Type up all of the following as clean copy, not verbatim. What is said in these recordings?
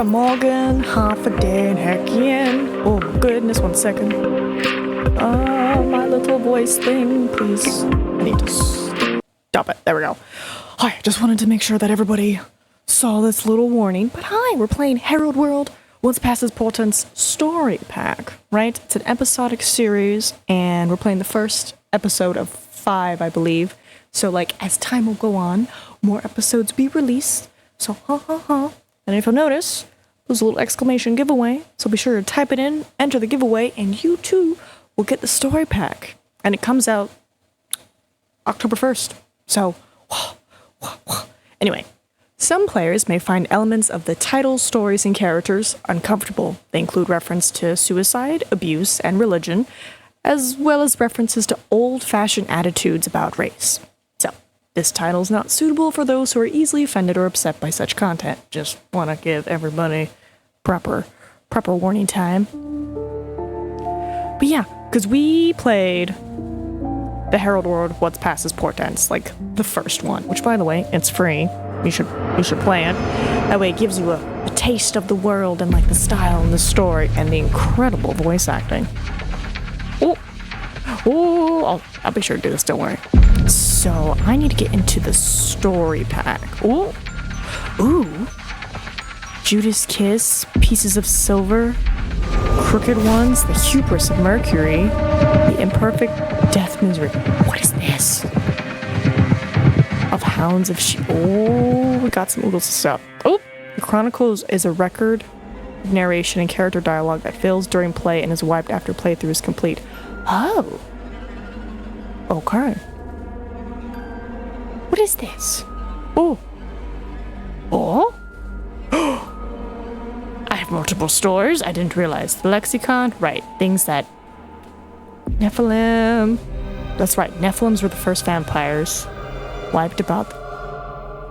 Guten Morgen, half a day and heck in. Oh goodness, 1 second. My little voice thing, please. I need to stop it. There we go. Hi, just wanted to make sure that everybody saw this little warning. But hi, we're playing Harrowed World, What's Past Portents story pack, right? It's an episodic series, and we're playing the first episode of 5, I believe. So, as time will go on, more episodes be released. So, And if you'll notice, there's a little exclamation giveaway. So be sure to type it in, enter the giveaway, and you too will get the story pack. And it comes out October 1st. So, anyway, some players may find elements of the title, stories, and characters uncomfortable. They include reference to suicide, abuse, and religion, as well as references to old-fashioned attitudes about race. So, this title is not suitable for those who are easily offended or upset by such content. Just want to give everybody proper warning time. But yeah, because we played the Harrowed World, What's Past Portents, the first one, which, by the way, it's free. You should play it. That way it gives you a taste of the world and the style and the story and the incredible voice acting. I'll be sure to do this, don't worry. So, I need to get into the story pack. Ooh. Judas Kiss, Pieces of Silver, Crooked Ones, The Hubris of Mercury, The Imperfect Death Misery. What is this? Of Hounds of we got some oodles of stuff. The Chronicles is a record of narration and character dialogue that fills during play and is wiped after playthrough is complete. Oh. Okay. What is this? Oh. I have multiple stories. I didn't realize. The lexicon? Right. Things that... Nephilim. That's right. Nephilims were the first vampires. Wiped about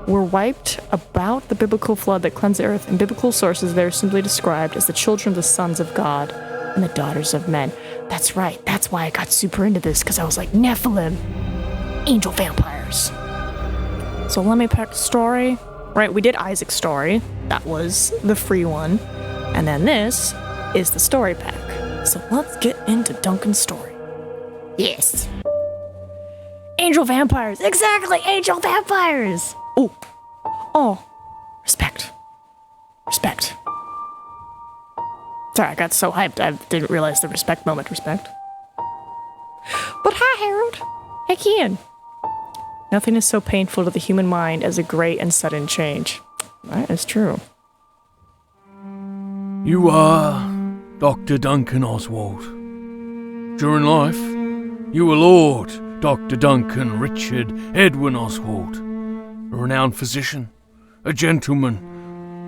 the biblical flood that cleansed the earth. In biblical sources, they are simply described as the children of the sons of God and the daughters of men. That's right. That's why I got super into this, because I was like, Nephilim. Angel vampires. So let me pick the story. Right, we did Isaac's story. That was the free one. And then this is the story pack. So let's get into Duncan's story. Yes. Angel vampires. Exactly, angel vampires. Oh. Respect. Sorry, I got so hyped I didn't realize the respect moment. Respect. But hi, Harold. Heck Ian. Nothing is so painful to the human mind as a great and sudden change. That is true. You are Dr. Duncan Oswald. During life, you were Lord Dr. Duncan Richard Edwin Oswald, a renowned physician, a gentleman,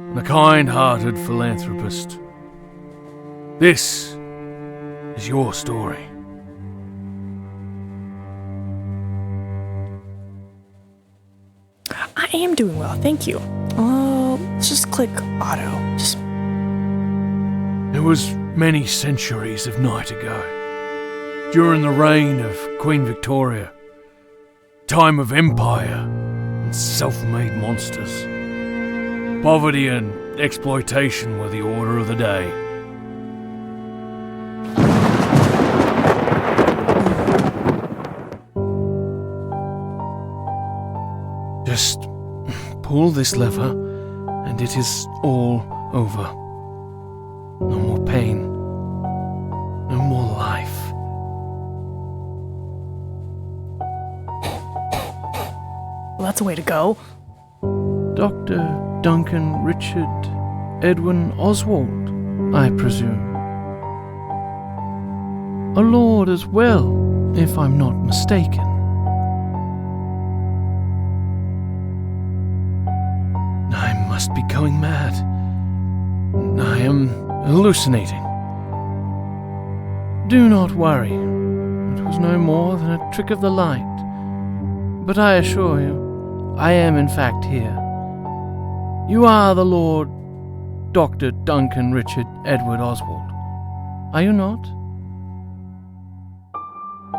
and a kind-hearted philanthropist. This is your story. I am doing well, thank you. Let's just click auto. It was many centuries of night ago, during the reign of Queen Victoria, time of empire and self-made monsters. Poverty and exploitation were the order of the day. Just pull this lever, and it is all over. No more pain. No more life. Well, that's a way to go. Dr. Duncan Richard Edwin Oswald, I presume. A lord as well, if I'm not mistaken. I must be going mad. I am hallucinating. Do not worry. It was no more than a trick of the light. But I assure you, I am in fact here. You are the Lord Dr. Duncan Richard Edward Oswald. Are you not?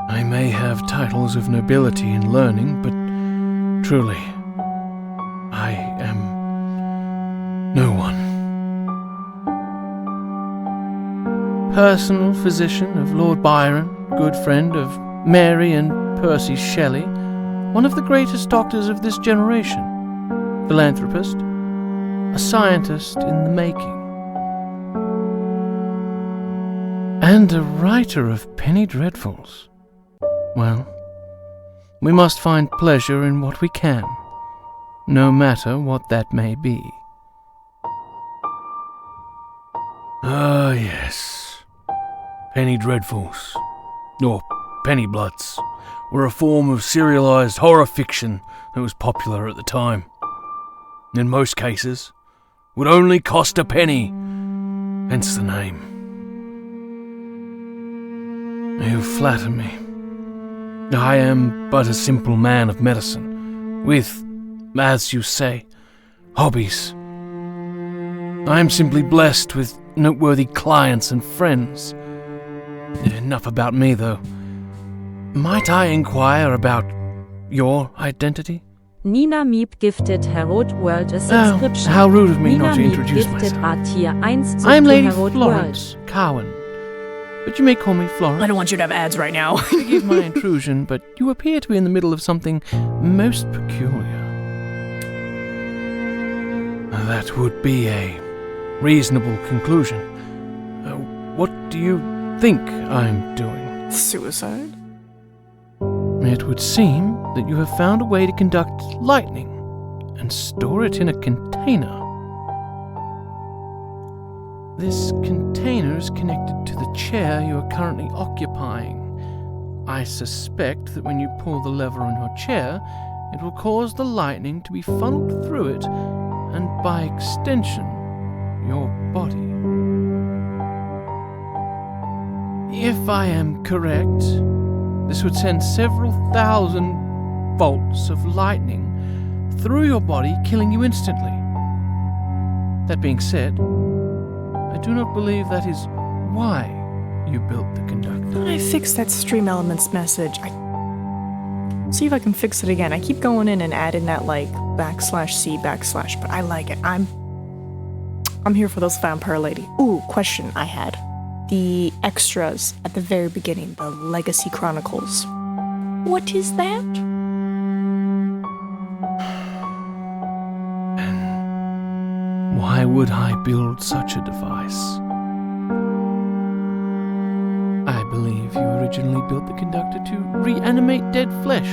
I may have titles of nobility and learning, but truly, I am no one. personal physician of Lord Byron, good friend of Mary and Percy Shelley, one of the greatest doctors of this generation, philanthropist, a scientist in the making, and a writer of penny dreadfuls. Well, we must find pleasure in what we can, no matter what that may be. Ah, yes. Penny dreadfuls, or penny bloods, were a form of serialized horror fiction that was popular at the time. In most cases, would only cost a penny, hence the name. You flatter me. I am but a simple man of medicine, with, as you say, hobbies. I am simply blessed with noteworthy clients and friends. Enough about me, though. Might I inquire about your identity? NinaMeep gifted Harrowed World a subscription. How rude of me not to NinaMeep introduce gifted myself. Tier 1 Sub I am to Lady Harrowed Florence Cowan, but you may call me Florence. I don't want you to have ads right now. Forgive my intrusion, but you appear to be in the middle of something most peculiar. That would be a reasonable conclusion. What do you think I'm doing? Suicide? It would seem that you have found a way to conduct lightning and store it in a container. This container is connected to the chair you are currently occupying. I suspect that when you pull the lever on your chair, it will cause the lightning to be funneled through it and, by extension, your body. If I am correct, this would send several thousand bolts of lightning through your body, killing you instantly. That being said, I do not believe that is why you built the conductor. I fixed that Stream Elements message. See if I can fix it again. I keep going in and adding that /C/ but I like it. I'm here for those vampire lady. Ooh, question I had. The extras at the very beginning, the Legacy Chronicles. What is that? And why would I build such a device? I believe you originally built the conductor to reanimate dead flesh,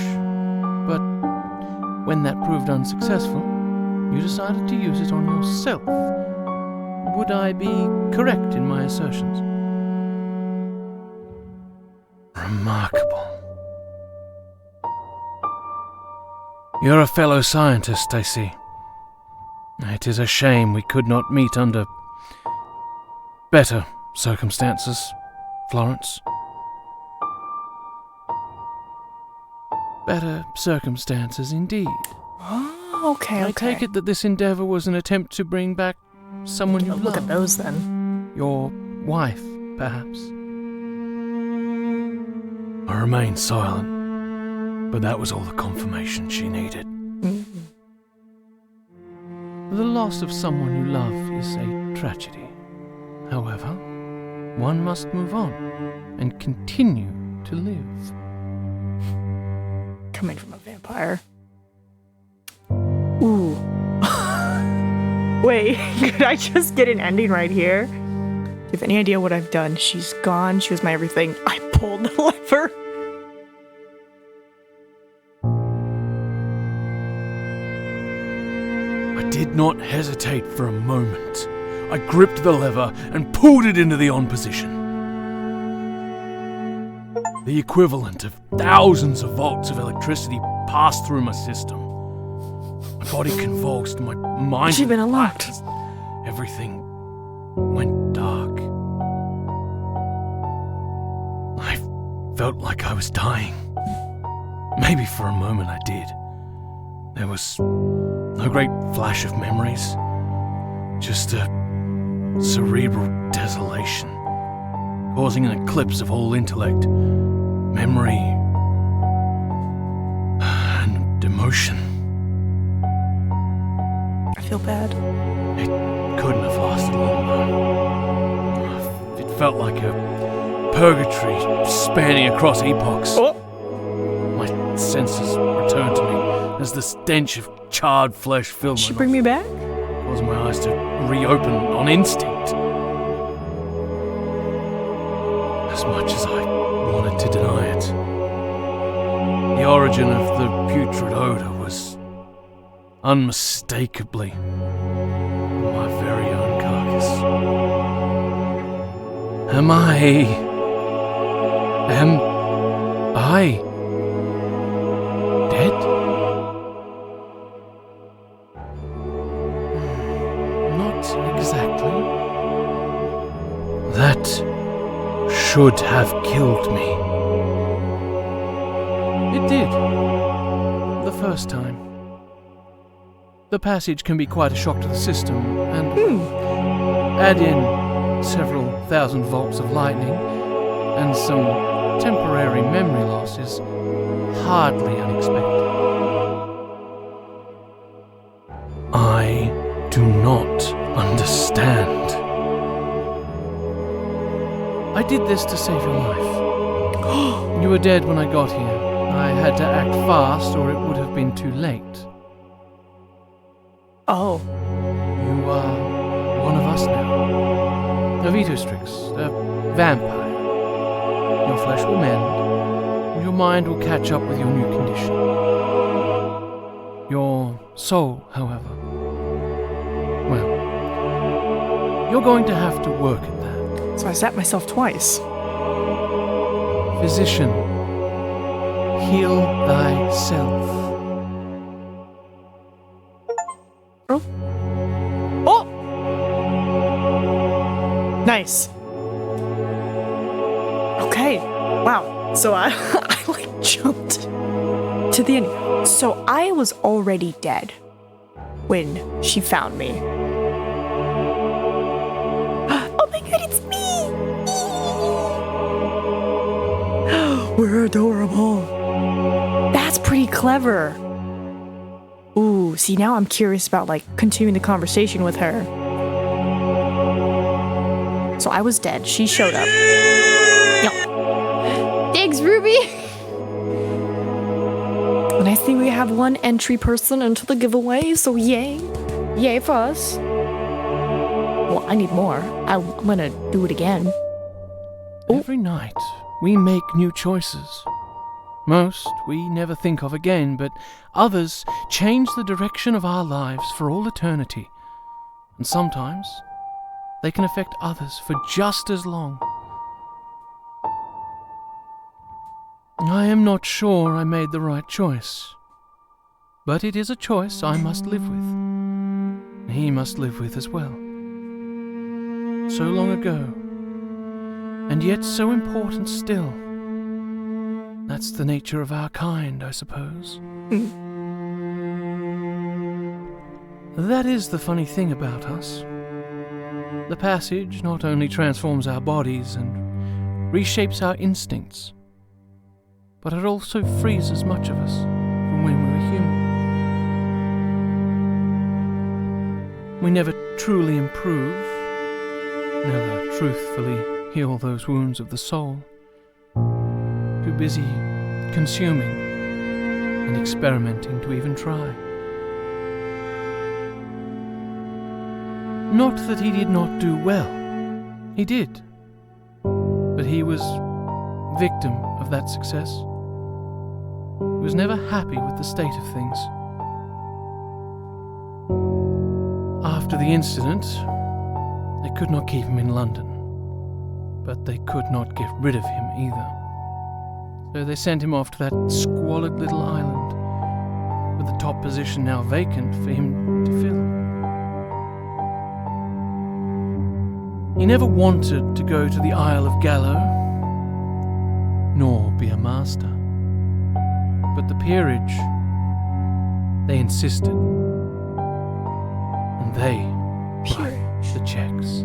but when that proved unsuccessful, you decided to use it on yourself. Would I be correct in my assertions? Remarkable. You're a fellow scientist, I see. It is a shame we could not meet under better circumstances, Florence. Better circumstances indeed. Oh, okay. I take it that this endeavor was an attempt to bring back someone you Look love. at those then. Your wife, perhaps. I remained silent, but that was all the confirmation she needed. The loss of someone you love is a tragedy. However, one must move on and continue to live. Coming from a vampire. Ooh. Wait, could I just get an ending right here? Do you have any idea what I've done? She's gone. She was my everything. I pulled the lever. I did not hesitate for a moment. I gripped the lever and pulled it into the on position. The equivalent of thousands of volts of electricity passed through my system. My body convulsed, my mind... She'd been unlocked. Everything went dark. I felt like I was dying. Maybe for a moment I did. There was no great flash of memories, just a cerebral desolation, causing an eclipse of all intellect, memory, and emotion. I feel bad. It couldn't have lasted long, though. It felt like a purgatory spanning across epochs. Oh, My senses returned to me as the stench of charred flesh filled she my bring me back? causing my eyes to reopen on instinct. As much as I wanted to deny it, the origin of the putrid odor was unmistakably my very own carcass. Am I dead? Not exactly. That should have killed me. It did. The first time. The passage can be quite a shock to the system, and add in several thousand volts of lightning and some temporary memory loss is hardly unexpected. I do not understand. I did this to save your life. You were dead when I got here. I had to act fast or it would have been too late. Oh. You are one of us now. A Vitostrix, a vampire. Your flesh will mend, and your mind will catch up with your new condition. Your soul, however, well, you're going to have to work at that. So I zapped myself twice. Physician, heal thyself. Oh. Oh! Nice. Okay. Wow. So I like jumped to the end. So I was already dead when she found me. Oh my god, it's me! We're adorable. That's pretty clever. Ooh, see, now I'm curious about, like, continuing the conversation with her. So I was dead. She showed up. Yep. Thanks, Ruby! And I see we have one entry person into the giveaway, so yay. Yay for us. Well, I need more. I'm gonna do it again. Every night, we make new choices. Most we never think of again, but others change the direction of our lives for all eternity. And sometimes they can affect others for just as long. I am not sure I made the right choice, but it is a choice I must live with. He must live with as well. So long ago, and yet so important still. That's the nature of our kind, I suppose. That is the funny thing about us. The passage not only transforms our bodies and reshapes our instincts, but it also freezes much of us from when we were human. We never truly improve, never truthfully heal those wounds of the soul. Too busy consuming and experimenting to even try. Not that he did not do well. He did. But he was victim of that success. He was never happy with the state of things. After the incident, they could not keep him in London, but they could not get rid of him either. So they sent him off to that squalid little island, with the top position now vacant for him to fill. He never wanted to go to the Isle of Gallo, nor be a master. But the peerage, they insisted. And they wrote the checks.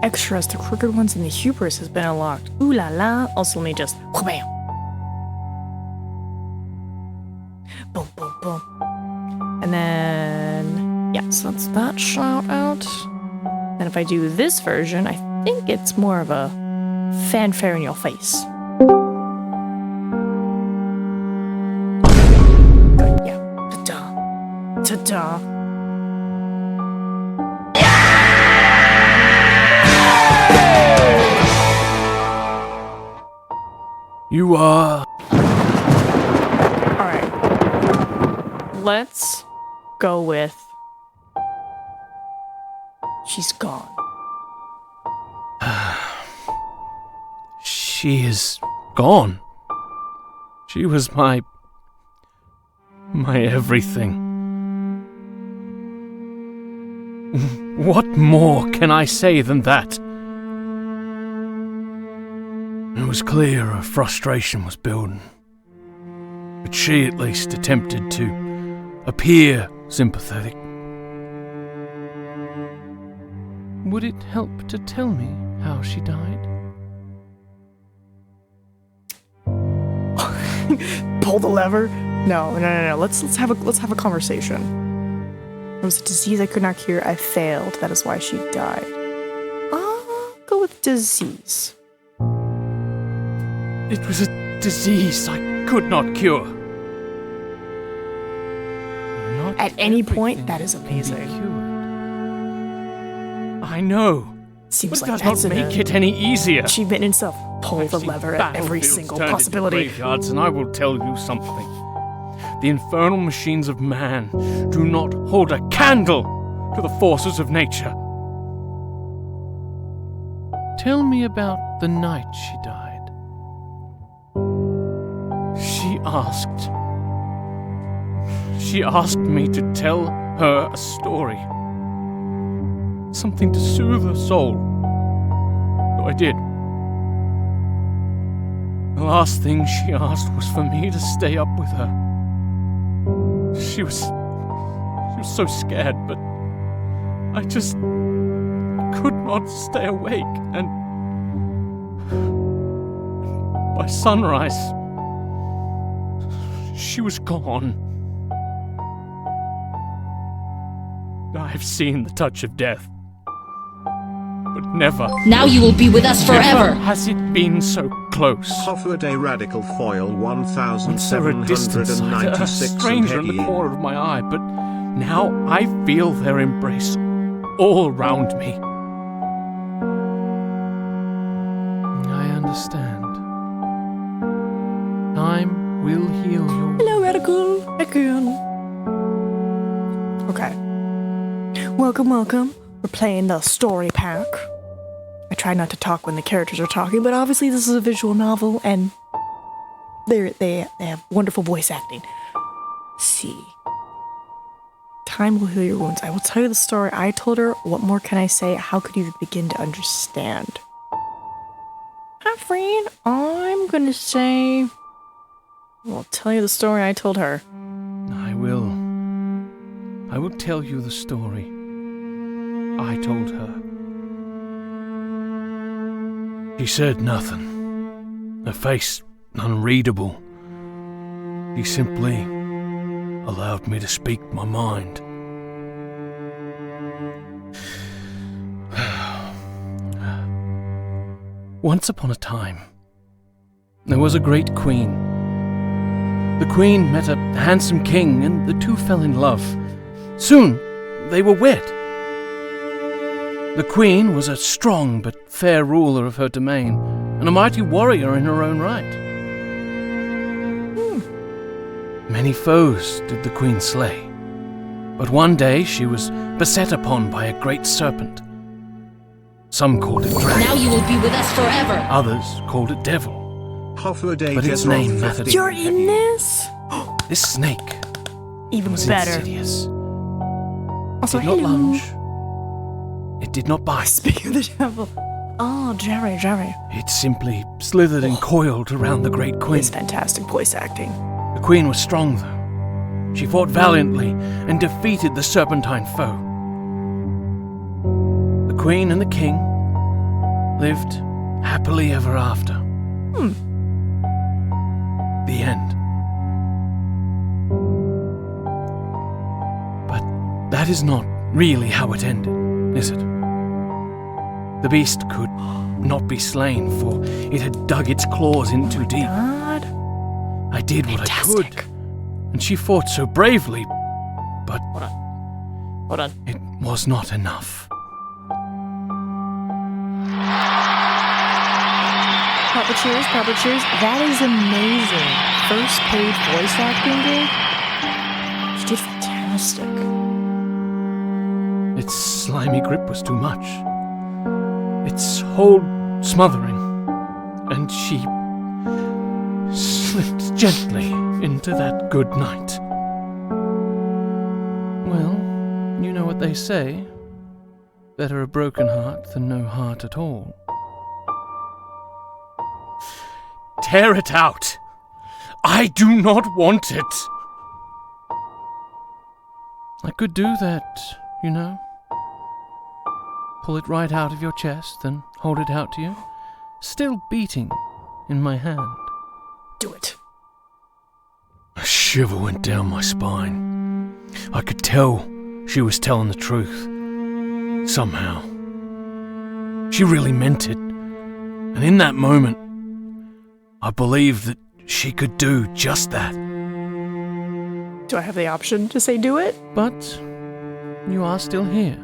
Extras, the crooked ones and the hubris has been unlocked. Ooh la la. Also, let me just wham. Boom, boom, boom. And And then, yeah, so that's that shout out. And if I do this version, I think it's more of a fanfare in your face. But yeah, ta-da, ta-da. You are... Alright. Let's go with... She's gone. She is gone. She was my everything. What more can I say than that? It was clear her frustration was building, but she at least attempted to appear sympathetic. Would it help to tell me how she died? Pull the lever? No. Let's have a conversation. It was a disease I could not cure. I failed. That is why she died. I'll go with disease. It was a disease I could not cure. Not At any point, everything that is can be amazing. cured. I know, Seems but it like does not that's make it any easier. achievement in itself. Pull the I've seen lever at every battlefields single turned into possibility. graveyards, and I will tell you something. The infernal machines of man do not hold a candle to the forces of nature. Tell me about the night she died. She asked me to tell her a story. Something to soothe her soul. So I did. The last thing she asked was for me to stay up with her. She was so scared, but I just could not stay awake, and by sunrise, she was gone. I've seen the touch of death, but never. Now you will be with us Never forever. has it been so close. Offered a radical foil Once there were distance, a 1796 stranger in the corner of my eye, but now I feel their embrace all round me. I understand. Time will heal your... Hello, Radical. Again. Okay. Welcome. We're playing the story pack. I try not to talk when the characters are talking, but obviously this is a visual novel, and they have wonderful voice acting. Let's see. Time will heal your wounds. I will tell you the story I told her. What more can I say? How could you begin to understand? Hi, friend. I'm gonna say... I'll tell you the story I told her. I will tell you the story I told her. She said nothing. Her face unreadable. She simply allowed me to speak my mind. Once upon a time, there was a great queen. The queen met a handsome king, and the two fell in love. Soon, they were wed. The queen was a strong but fair ruler of her domain, and a mighty warrior in her own right. Many foes did the queen slay, but one day she was beset upon by a great serpent. Some called it dragon. Now you will be with us forever. Others called it devil. But its name mattered. You're in this? This snake Even was better. insidious. Also, It did not hello. lunge. It did not bite. Speaking of the devil. Oh, Jerry. It simply slithered and coiled around the great queen. It's fantastic voice acting. The queen was strong, though. She fought valiantly and defeated the serpentine foe. The queen and the king lived happily ever after. The end. that is not really how it ended, is it? The beast could not be slain, for it had dug its claws in too deep. God. I did what Fantastic. I could, and she fought so bravely, but Hold on. it was not enough. Proper cheers, proper cheers. That is amazing. First paid voice acting gig. You did fantastic. Its slimy grip was too much. Its hold smothering, and she slipped gently into that good night. Well, you know what they say. Better a broken heart than no heart at all. Tear it out! I do not want it! I could do that, you know. Pull it right out of your chest and hold it out to you, still beating in my hand. Do it. A shiver went down my spine. I could tell she was telling the truth. Somehow. She really meant it. And in that moment, I believed that she could do just that. Do I have the option to say do it? But you are still here,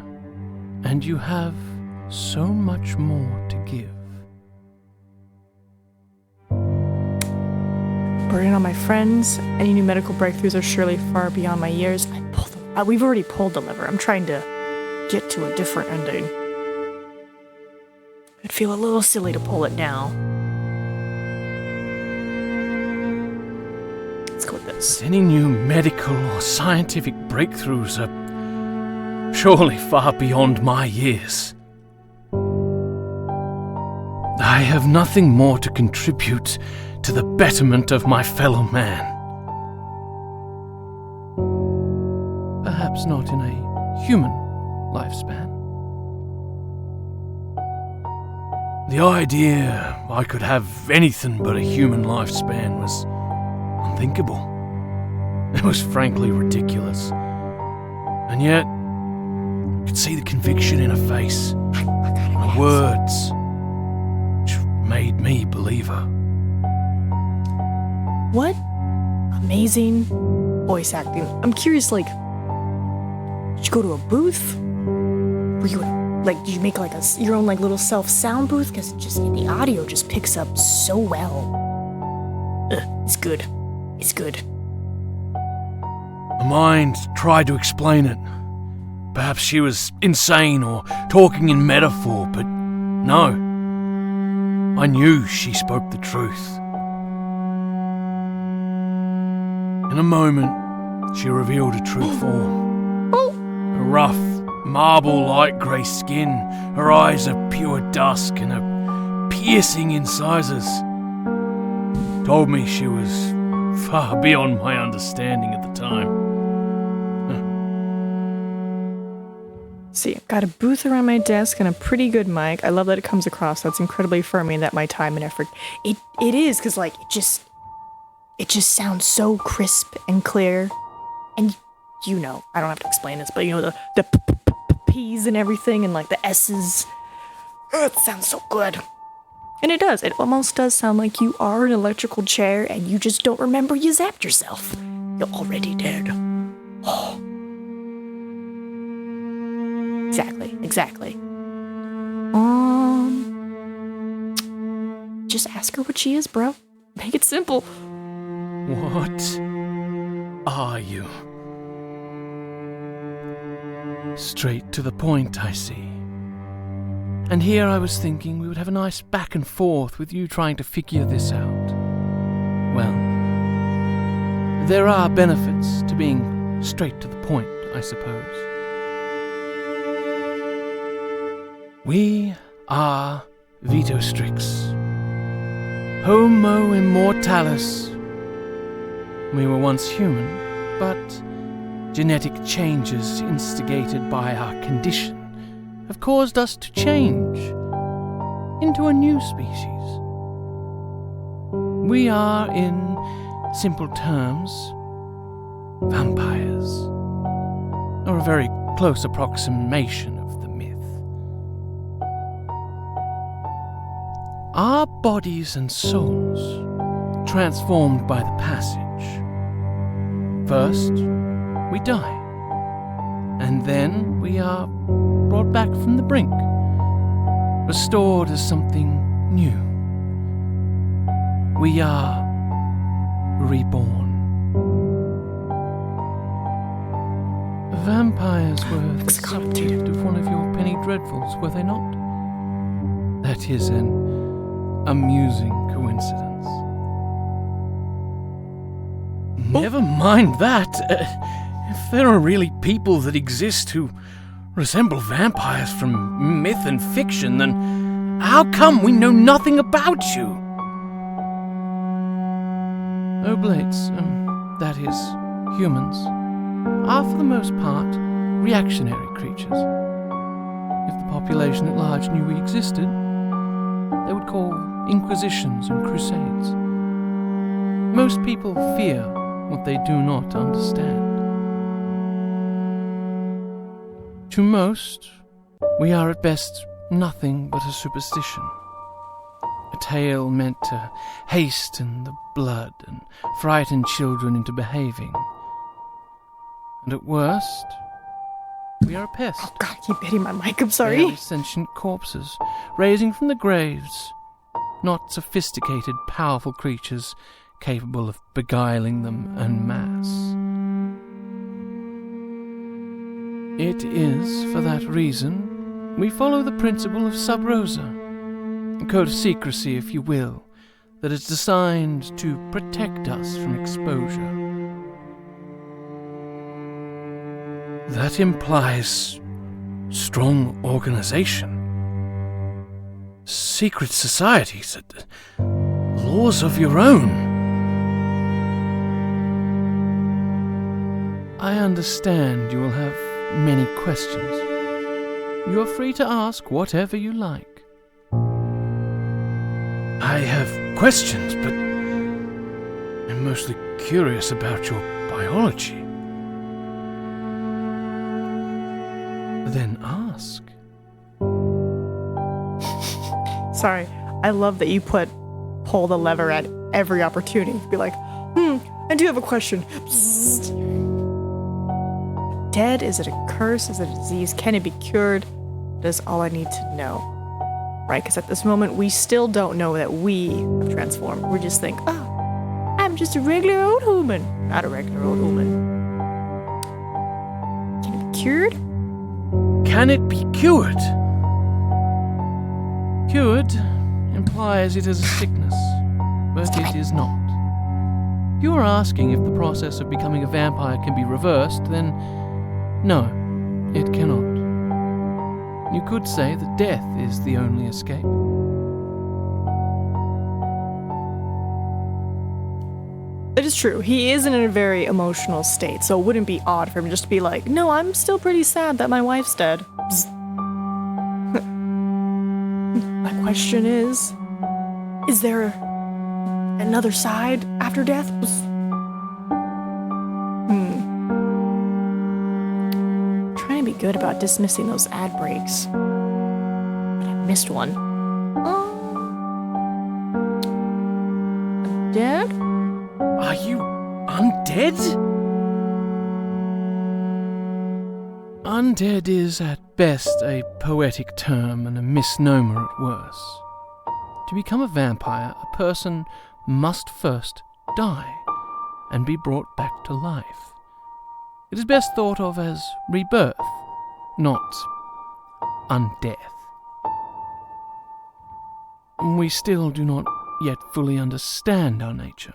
and you have so much more to give. Burden on my friends. Any new medical breakthroughs are surely far beyond my years. We've already pulled the lever. I'm trying to get to a different ending. It'd feel a little silly to pull it now. Let's go with this. Any new medical or scientific breakthroughs are surely far beyond my years. I have nothing more to contribute to the betterment of my fellow man. Perhaps not in a human lifespan. The idea I could have anything but a human lifespan was unthinkable. It was frankly ridiculous. And yet, I could see the conviction in her face, and the words, which made me believe her. What amazing voice acting. I'm curious, like, did you go to a booth? Were you, like, did you make, like, your own, like, little self-sound booth? Because the audio just picks up so well. It's good. It's good. My mind tried to explain it. Perhaps she was insane or talking in metaphor, but no. I knew she spoke the truth. In a moment, she revealed a true form. A rough, marble light grey skin, her eyes a pure dusk and a piercing incisors. Told me she was far beyond my understanding at the time. See, I've got a booth around my desk and a pretty good mic. I love that it comes across. That's incredibly affirming that my time and effort. It is, because, like, it just sounds so crisp and clear. And you know, I don't have to explain this, but you know, the P's and everything and, like, the S's. It sounds so good. And it does. It almost does sound like you are an electrical chair and you just don't remember you zapped yourself. You're already dead. Oh. Exactly. Just ask her what she is, bro. Make it simple. What are you? Straight to the point, I see. And here I was thinking we would have a nice back and forth with you trying to figure this out. Well, there are benefits to being straight to the point, I suppose. We are Vito Strix, Homo immortalis. We were once human, but genetic changes instigated by our condition have caused us to change into a new species. We are, in simple terms, vampires, or a very close approximation of the myth. Are bodies and souls transformed by the passage? First, we die, and then we are brought back from the brink, restored as something new. We are reborn. Vampires were the subject of one of your penny dreadfuls, were they not? That is an amusing coincidence. Never mind that. If there are really people that exist who resemble vampires from myth and fiction, then how come we know nothing about you? Oblates, that is, humans, are for the most part reactionary creatures. If the population at large knew we existed, they would call inquisitions and crusades. Most people fear what they do not understand. To most, we are at best nothing but a superstition. A tale meant to hasten the blood and frighten children into behaving. And at worst, we are a pest. Oh God, I keep hitting my mic, I'm sorry. Barely sentient corpses, raising from the graves, not sophisticated, powerful creatures capable of beguiling them en masse. It is, for that reason, we follow the principle of sub rosa, a code of secrecy, if you will, that is designed to protect us from exposure. That implies strong organization, secret societies, laws of your own. I understand you will have many questions. You are free to ask whatever you like. I have questions, but I'm mostly curious about your biology. Then ask. Sorry, I love that you pull the lever at every opportunity. Be like, I do have a question. Psst. Dead? Is it a curse? Is it a disease? Can it be cured? That's all I need to know. Right? Because at this moment, we still don't know that we have transformed. We just think, oh, I'm just a regular old human. Not a regular old human. Can it be cured? Can it be cured? Cured implies it is a sickness, but it is not. If you are asking if the process of becoming a vampire can be reversed, then no, it cannot. You could say that death is the only escape. It is true. He is in a very emotional state, so it wouldn't be odd for him just to be like, no, I'm still pretty sad that my wife's dead. My question is there another side after death? Trying to be good about dismissing those ad breaks, but I missed one. Dead? Are you undead? Undead is at best a poetic term and a misnomer at worst. To become a vampire, a person must first die and be brought back to life. It is best thought of as rebirth, not undeath. We still do not yet fully understand our nature.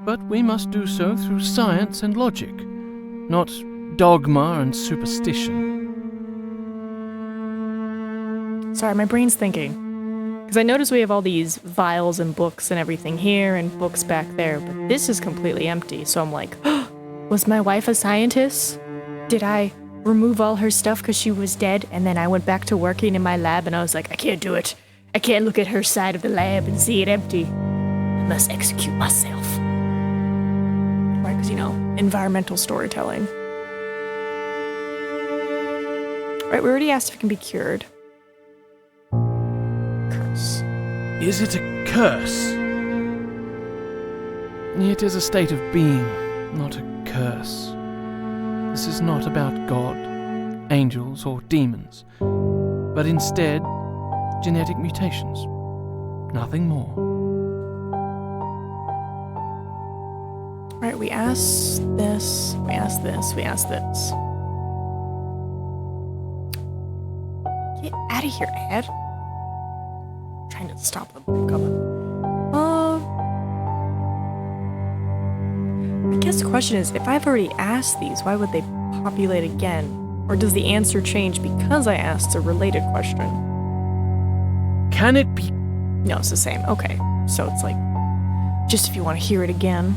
But we must do so through science and logic, not dogma and superstition. Sorry, my brain's thinking. Because I notice we have all these vials and books and everything here and books back there, but this is completely empty. So I'm like, was my wife a scientist? Did I remove all her stuff because she was dead? And then I went back to working in my lab and I was like, I can't do it. I can't look at her side of the lab and see it empty. I must execute myself. Right, because, environmental storytelling. Right, we already asked if it can be cured. Curse. Is it a curse? It is a state of being, not a curse. This is not about God, angels, or demons, but instead genetic mutations. Nothing more. Right, we asked this, we asked this, we asked this. Get out of here, Ed. I'm trying to stop them from coming. I guess the question is, if I've already asked these, why would they populate again? Or does the answer change because I asked a related question? Can it be? No, it's the same. Okay, so it's like, just if you want to hear it again.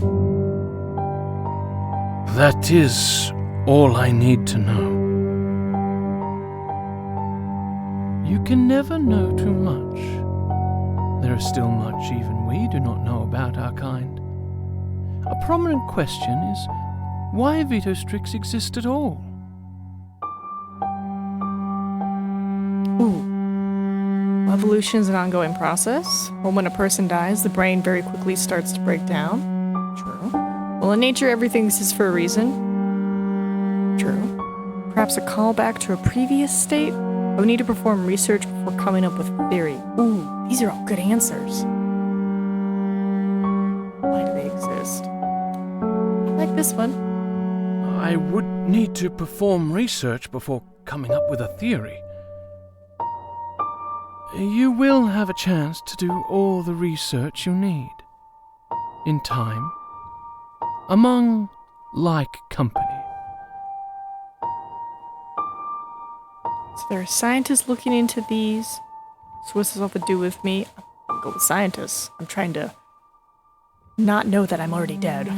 That is all I need to know. You can never know too much. There is still much even we do not know about our kind. A prominent question is why Vitostrix exist at all. Ooh. Evolution is an ongoing process. Well, when a person dies, the brain very quickly starts to break down. True. Well, in nature, everything exists for a reason. True. Perhaps a callback to a previous state? But we need to perform research before coming up with a theory. Ooh, these are all good answers. Why do they exist? I like this one. I would need to perform research before coming up with a theory. You will have a chance to do all the research you need. In time. Among like company. So there are scientists looking into these. So what's this all to do with me? I'll go with scientists. I'm trying to not know that I'm already dead.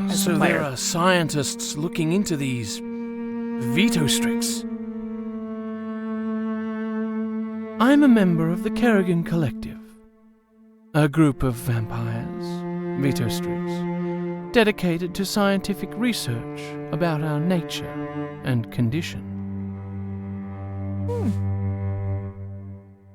As So a player. there are scientists looking into these Vitostrix. I'm a member of the Kerrigan Collective, a group of vampires, Vitostrix, dedicated to scientific research about our nature and condition.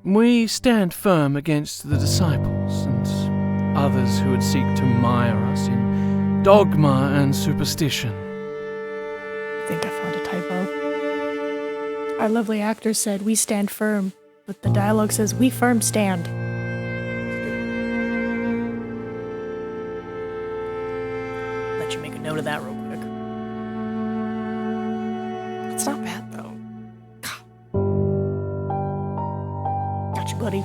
We stand firm against the disciples and others who would seek to mire us in dogma and superstition. I think I found a typo. Our lovely actor said, "We stand firm," but the dialogue says, "We firm stand." Let you make a note of that real quick. It's not bad, though. Gotcha, buddy.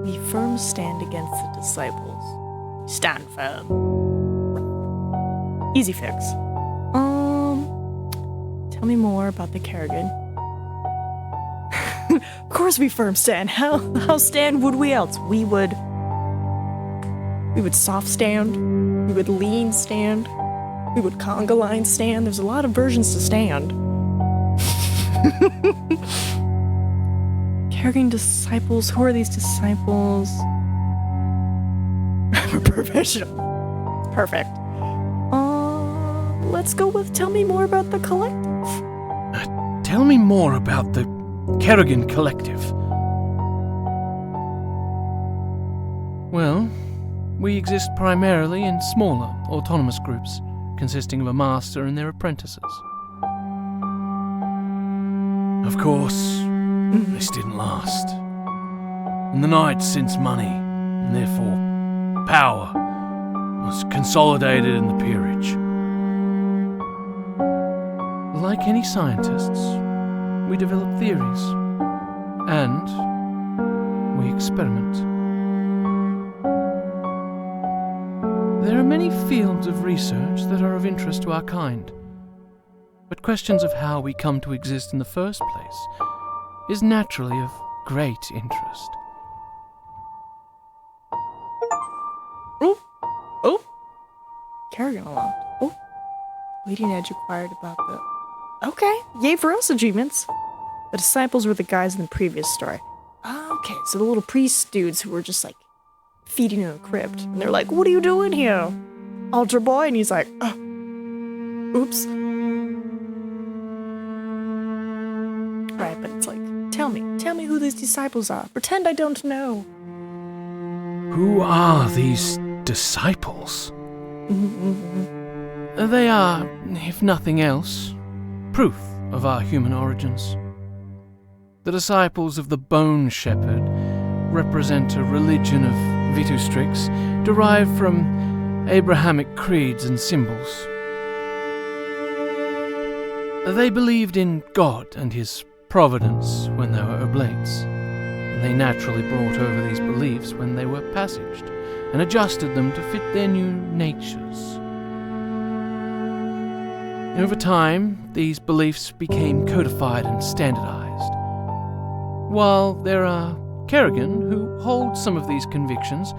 We firm stand against the disciples. Stand firm. Easy fix. Tell me more about the Kerrigan. Of course we firm stand. How stand would we else? We would soft stand. We would lean stand. We would conga line stand. There's a lot of versions to stand. Kerrigan disciples. Who are these disciples? I'm a professional. Perfect. Let's go with tell me more about the collective. Tell me more about the Kerrigan Collective. Well, we exist primarily in smaller, autonomous groups, consisting of a master and their apprentices. Of course, this didn't last. And the night, since money, and therefore power, was consolidated in the peerage. Like any scientists, we develop theories, and we experiment. There are many fields of research that are of interest to our kind, but questions of how we come to exist in the first place is naturally of great interest. Oh! Kerrigan unlocked. Oh! Leading edge acquired about the... Okay, yay for us achievements. The disciples were the guys in the previous story. Okay, so the little priest dudes who were just like feeding in a crypt. And they're like, "What are you doing here, altar boy?" And he's like, "Oops." these disciples are. Pretend I don't know. Who are these disciples? They are, if nothing else, proof of our human origins. The disciples of the Bone Shepherd represent a religion of Vitustrix derived from Abrahamic creeds and symbols. They believed in God and his providence when they were oblates, and they naturally brought over these beliefs when they were passaged and adjusted them to fit their new natures. Over time, these beliefs became codified and standardized. While there are Kerrigan who hold some of these convictions,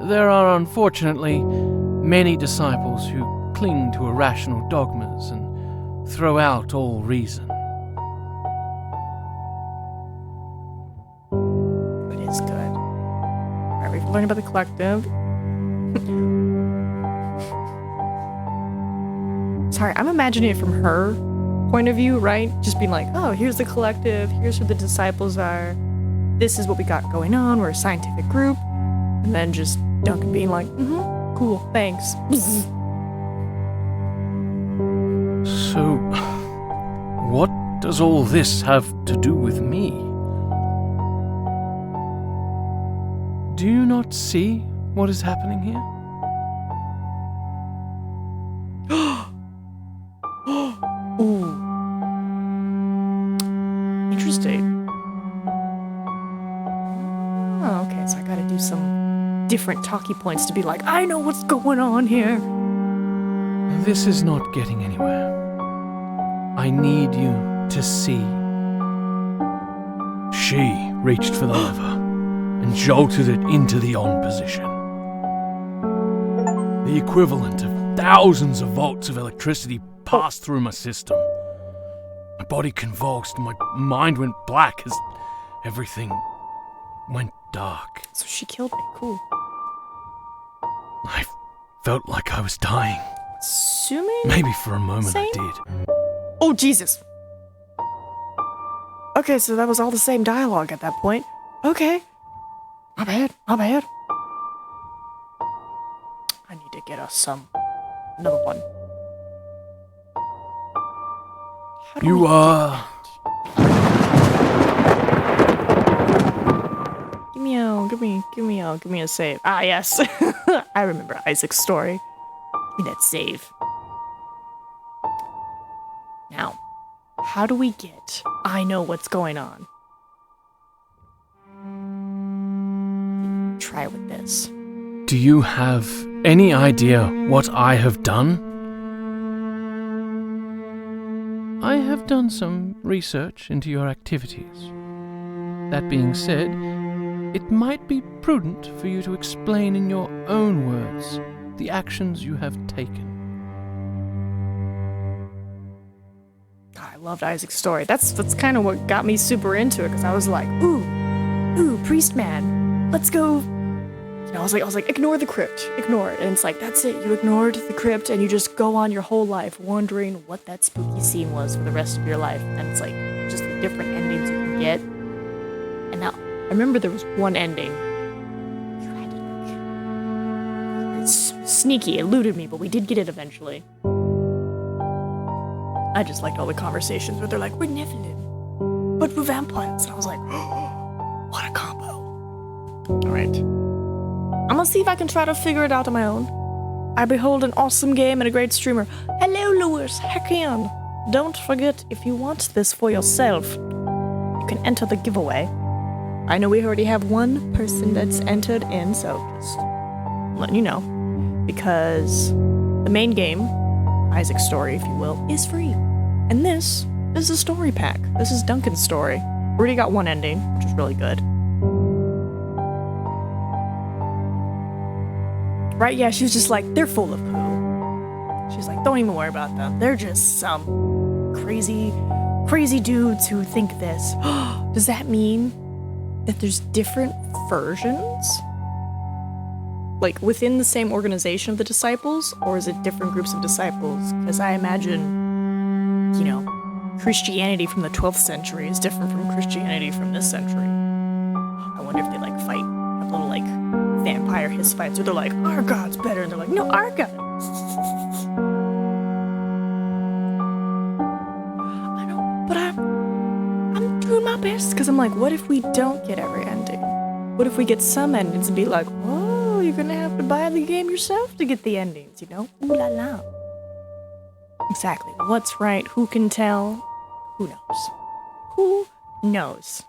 there are unfortunately many disciples who cling to irrational dogmas and throw out all reason. It is good. Alright, we've learned about the collective. Sorry, I'm imagining it from her point of view, right? Just being like, oh, here's the collective, here's who the disciples are, this is what we got going on, we're a scientific group, and then just Duncan being like, cool, thanks. So, what does all this have to do with me? Do you not see what is happening here? Ooh. Interesting. Oh, okay, so I gotta do some different talkie points to be like, I know what's going on here. This is not getting anywhere. I need you to see. She reached for the lever and jolted it into the on position. The equivalent of thousands of volts of electricity passed through my system. My body convulsed and my mind went black as everything went dark. So she killed me, cool. I felt like I was dying. Assuming? Maybe for a moment Same? I did. Oh, Jesus. Okay, so that was all the same dialogue at that point. Okay. Not bad, not bad. I need to get us another one. How do You we are... Give me a save. Ah, yes. I remember Isaac's story. Give me that save. Now, how do we get I know what's going on? Try with this. Do you have any idea what I have done? I have done some research into your activities. That being said, it might be prudent for you to explain in your own words the actions you have taken. I loved Isaac's story. That's kind of what got me super into it, because I was like, ooh, priest man, let's go. You know, I was like, ignore the crypt, ignore it. And it's like, that's it. You ignored the crypt and you just go on your whole life wondering what that spooky scene was for the rest of your life. And it's like, just the different endings you can get. And now, I remember there was one ending. You had to, it's sneaky, it eluded me, but we did get it eventually. I just liked all the conversations where they're like, we're Nephilim, but we're vampires. And I was like, oh, what a combo. Alright. I'm gonna see if I can try to figure it out on my own. I behold an awesome game and a great streamer. Hello, Lewis, heck in. Don't forget, if you want this for yourself, you can enter the giveaway. I know we already have one person that's entered in, so just letting you know. Because the main game, Isaac's story, if you will, is free. And this is a story pack. This is Duncan's story. We already got one ending, which is really good. Right? Yeah, she was just like, they're full of poo. She's like, don't even worry about them. They're just some crazy dudes who think this. Does that mean that there's different versions? Like, within the same organization of the disciples? Or is it different groups of disciples? Because I imagine, you know, Christianity from the 12th century is different from Christianity from this century. I wonder if they like fight, have little like vampire hiss fights, or they're like, our God's better, and they're like, no, our God. I know, but I'm doing my best because I'm like, what if we don't get every ending? What if we get some endings and be like, oh, you're gonna have to buy the game yourself to get the endings, you know? Ooh la la. Exactly. What's right? Who can tell? Who knows? Who knows?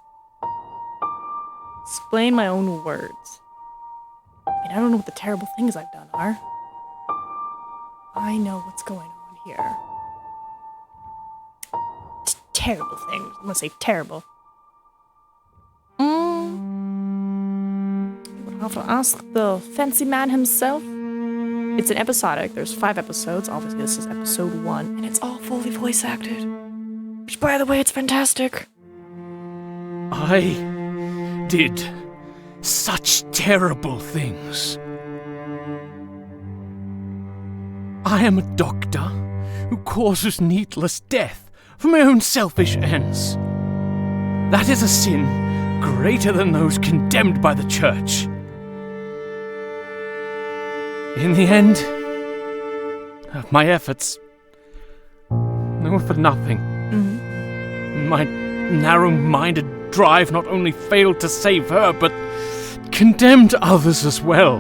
Explain my own words. I mean, I don't know what the terrible things I've done are. I know what's going on here. Terrible things. I'm gonna say terrible. I'll have to ask the fancy man himself. It's an episodic. There's 5 episodes. Obviously, this is episode 1, and it's all fully voice acted. Which, by the way, it's fantastic. I did such terrible things. I am a doctor who causes needless death for my own selfish ends. That is a sin greater than those condemned by the church. In the end, my efforts, they were for nothing. My narrow-minded drive not only failed to save her, but condemned others as well.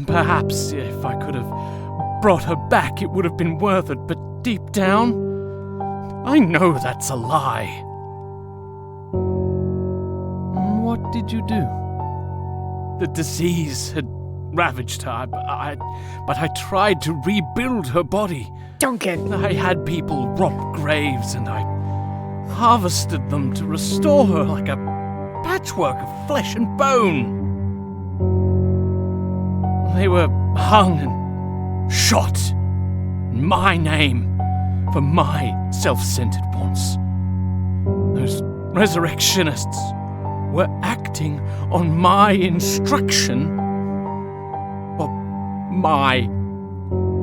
Perhaps if I could have brought her back, it would have been worth it, but deep down, I know that's a lie. What did you do? The disease had ravaged her, but I tried to rebuild her body. Duncan! I had people rob graves, and I harvested them to restore her like a patchwork of flesh and bone. They were hung and shot in my name for my self-centered wants. Those resurrectionists were acting on my instruction for my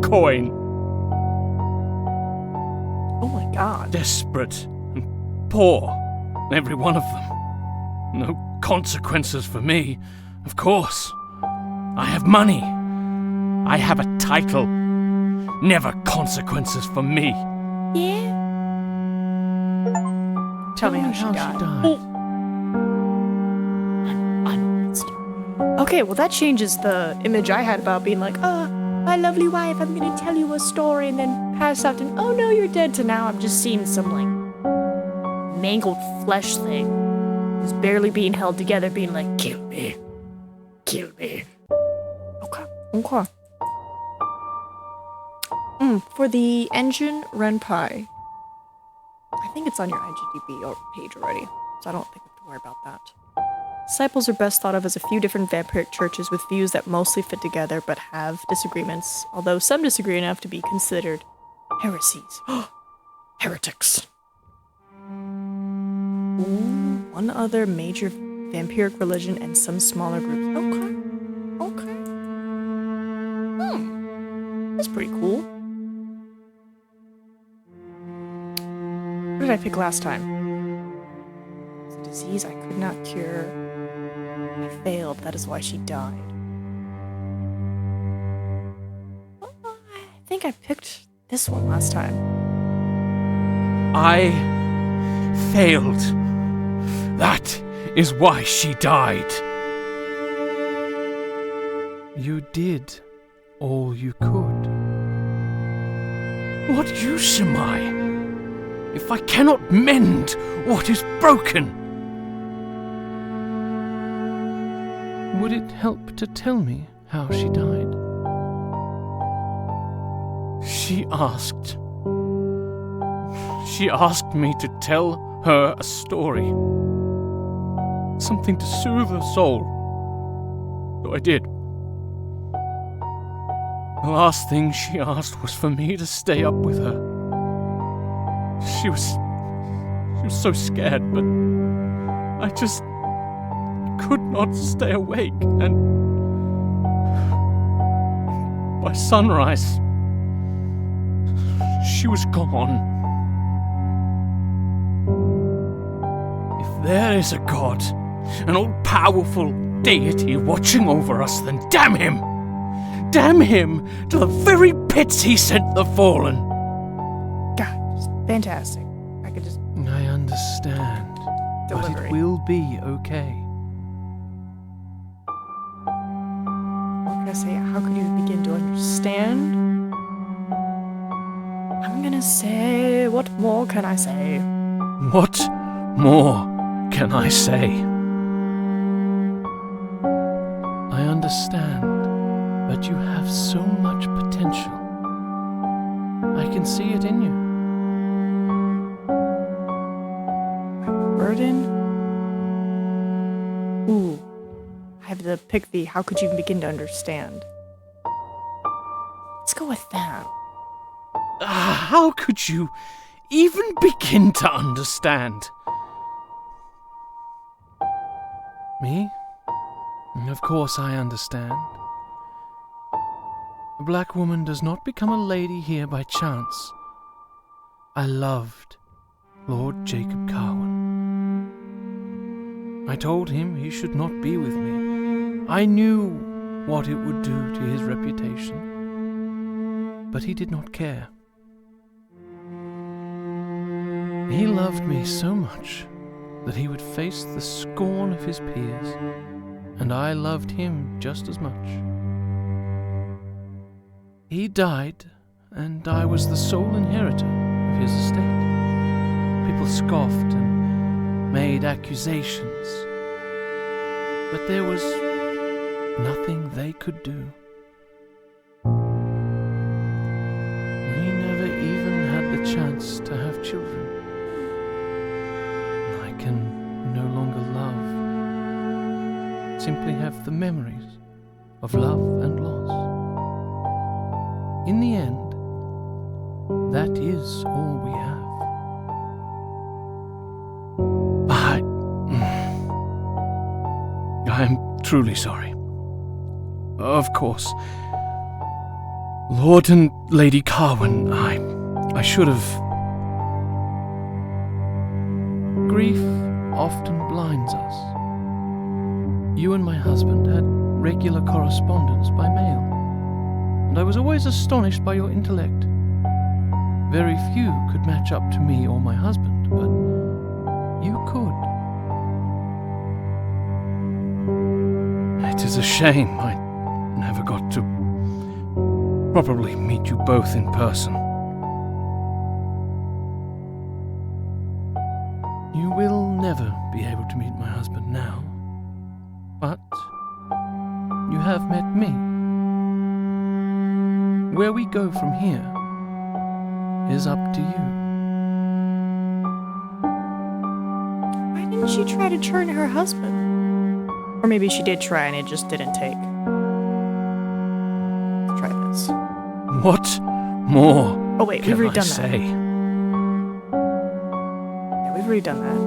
coin. Oh my god. Desperate and poor, every one of them. No consequences for me, of course. I have money. I have a title. Never consequences for me. Yeah? Tell me how she died. Okay, well that changes the image I had about being like, oh, my lovely wife, I'm gonna tell you a story and then pass out and, oh no, you're dead, to now I'm just seeing some, like, mangled flesh thing who's barely being held together being like, kill me. Kill me. Okay. For the engine run pie, I think it's on your IGDB page already, so I don't think we have to worry about that. Disciples are best thought of as a few different vampiric churches with views that mostly fit together but have disagreements, although some disagree enough to be considered heresies. Heretics. Ooh, one other major vampiric religion and some smaller groups. Okay. That's pretty cool. What did I pick last time? It's a disease I could not cure. I failed, that is why she died. Oh, I think I picked this one last time. I failed. That is why she died. You did all you could. What use am I, if I cannot mend what is broken? Would it help to tell me how she died? She asked me to tell her a story. Something to soothe her soul. So I did. The last thing she asked was for me to stay up with her. She was so scared, but I just could not stay awake, and by sunrise, she was gone. If there is a God, an all-powerful deity watching over us, then damn him! Damn him to the very pits he sent the fallen! God, just fantastic. I could just I understand, but delivery. it will be okay. What can I say? How could you begin to understand? I'm gonna say, what more can I say? What more can I say? I understand, but you have so much potential. I can see it in you. Burden? Ooh. I have to pick the how could you begin to understand. Let's go with that. How could you even begin to understand? Me? Of course I understand. A black woman does not become a lady here by chance. I loved Lord Jacob Carwin. I told him he should not be with me. I knew what it would do to his reputation. But he did not care. He loved me so much that he would face the scorn of his peers, and I loved him just as much. He died, and I was the sole inheritor of his estate. People scoffed and made accusations, but there was nothing they could do. We never even had the chance to have children. I can no longer love, simply have the memories of love and loss. In the end, that is all we have. I'm truly sorry. Of course. Lord and Lady Carwin, I should have... Grief often blinds us. You and my husband had regular correspondence by mail, and I was always astonished by your intellect. Very few could match up to me or my husband, but you could. It is a shame I never got to properly meet you both in person. You will never be able to meet my husband now, but you have met me. Where we go from here is up to you. Why didn't she try to turn her husband? Or maybe she did try and it just didn't take. Let's try this. What more Oh wait, we've can already I done say? that. Yeah, we've already done that.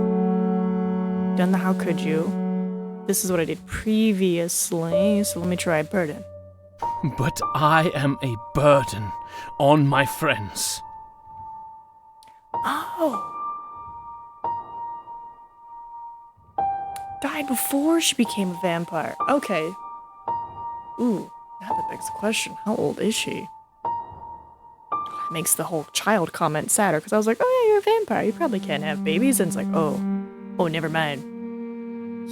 Done the how could you. This is what I did previously, so let me try burden. But I am a burden on my friends. Oh. Died before she became a vampire. Okay. Ooh, now that begs the question. How old is she? Makes the whole child comment sadder, because I was like, oh yeah, you're a vampire. You probably can't have babies. And it's like, oh, never mind.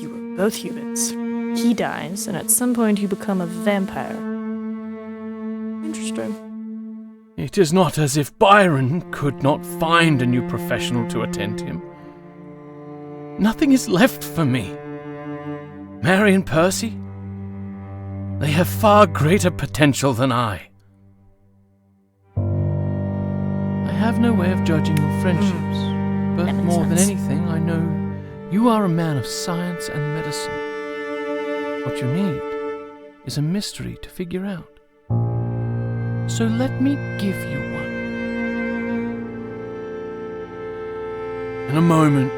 You were both humans. He dies, and at some point you become a vampire. Interesting. It is not as if Byron could not find a new professional to attend him. Nothing is left for me. Mary and Percy, they have far greater potential than I. I have no way of judging your friendships, but That makes more than sense. anything, I know you are a man of science and medicine. What you need is a mystery to figure out. So let me give you one. In a moment,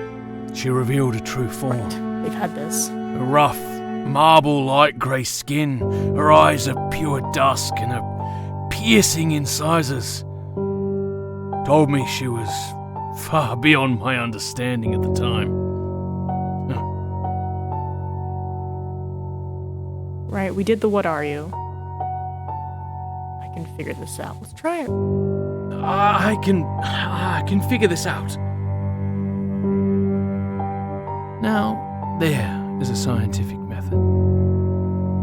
she revealed a true form. Right. We've had this. A rough, marble-like grey skin, her eyes of pure dusk, and her piercing incisors. told me she was far beyond my understanding at the time. Right, we did the what are you. I can figure this out. Let's try it. I can figure this out. Now, there is a scientific method.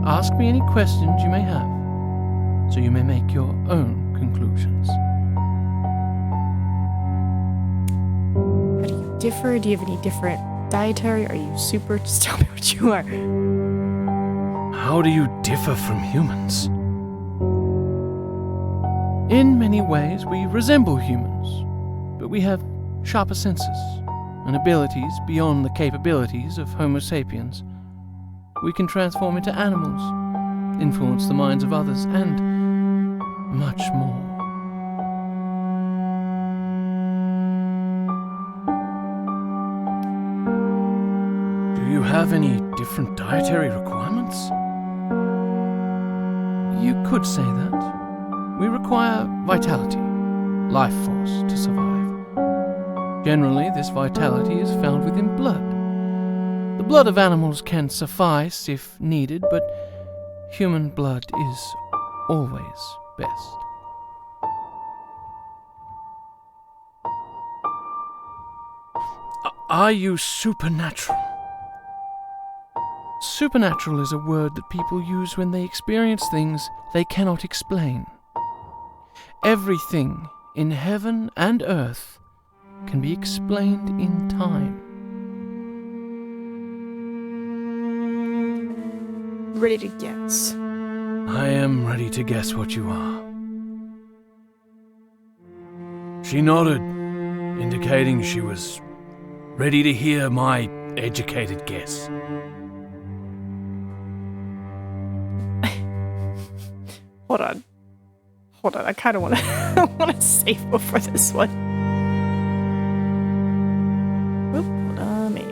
Ask me any questions you may have, so you may make your own conclusions. How do you differ? Do you have any different dietary? Are you super? Just tell me what you are. How do you differ from humans? In many ways, we resemble humans, but we have sharper senses and abilities beyond the capabilities of Homo sapiens. We can transform into animals, influence the minds of others, and much more. Do you have any different dietary requirements? You could say that. We require vitality, life force, to survive. Generally, this vitality is found within blood. The blood of animals can suffice if needed, but human blood is always best. Are you supernatural? Supernatural is a word that people use when they experience things they cannot explain. Everything in heaven and earth can be explained in time. Ready to guess. I am ready to guess what you are. She nodded, indicating she was ready to hear my educated guess. Hold on. I kind of want to save over this one. Whoop, hold on, me.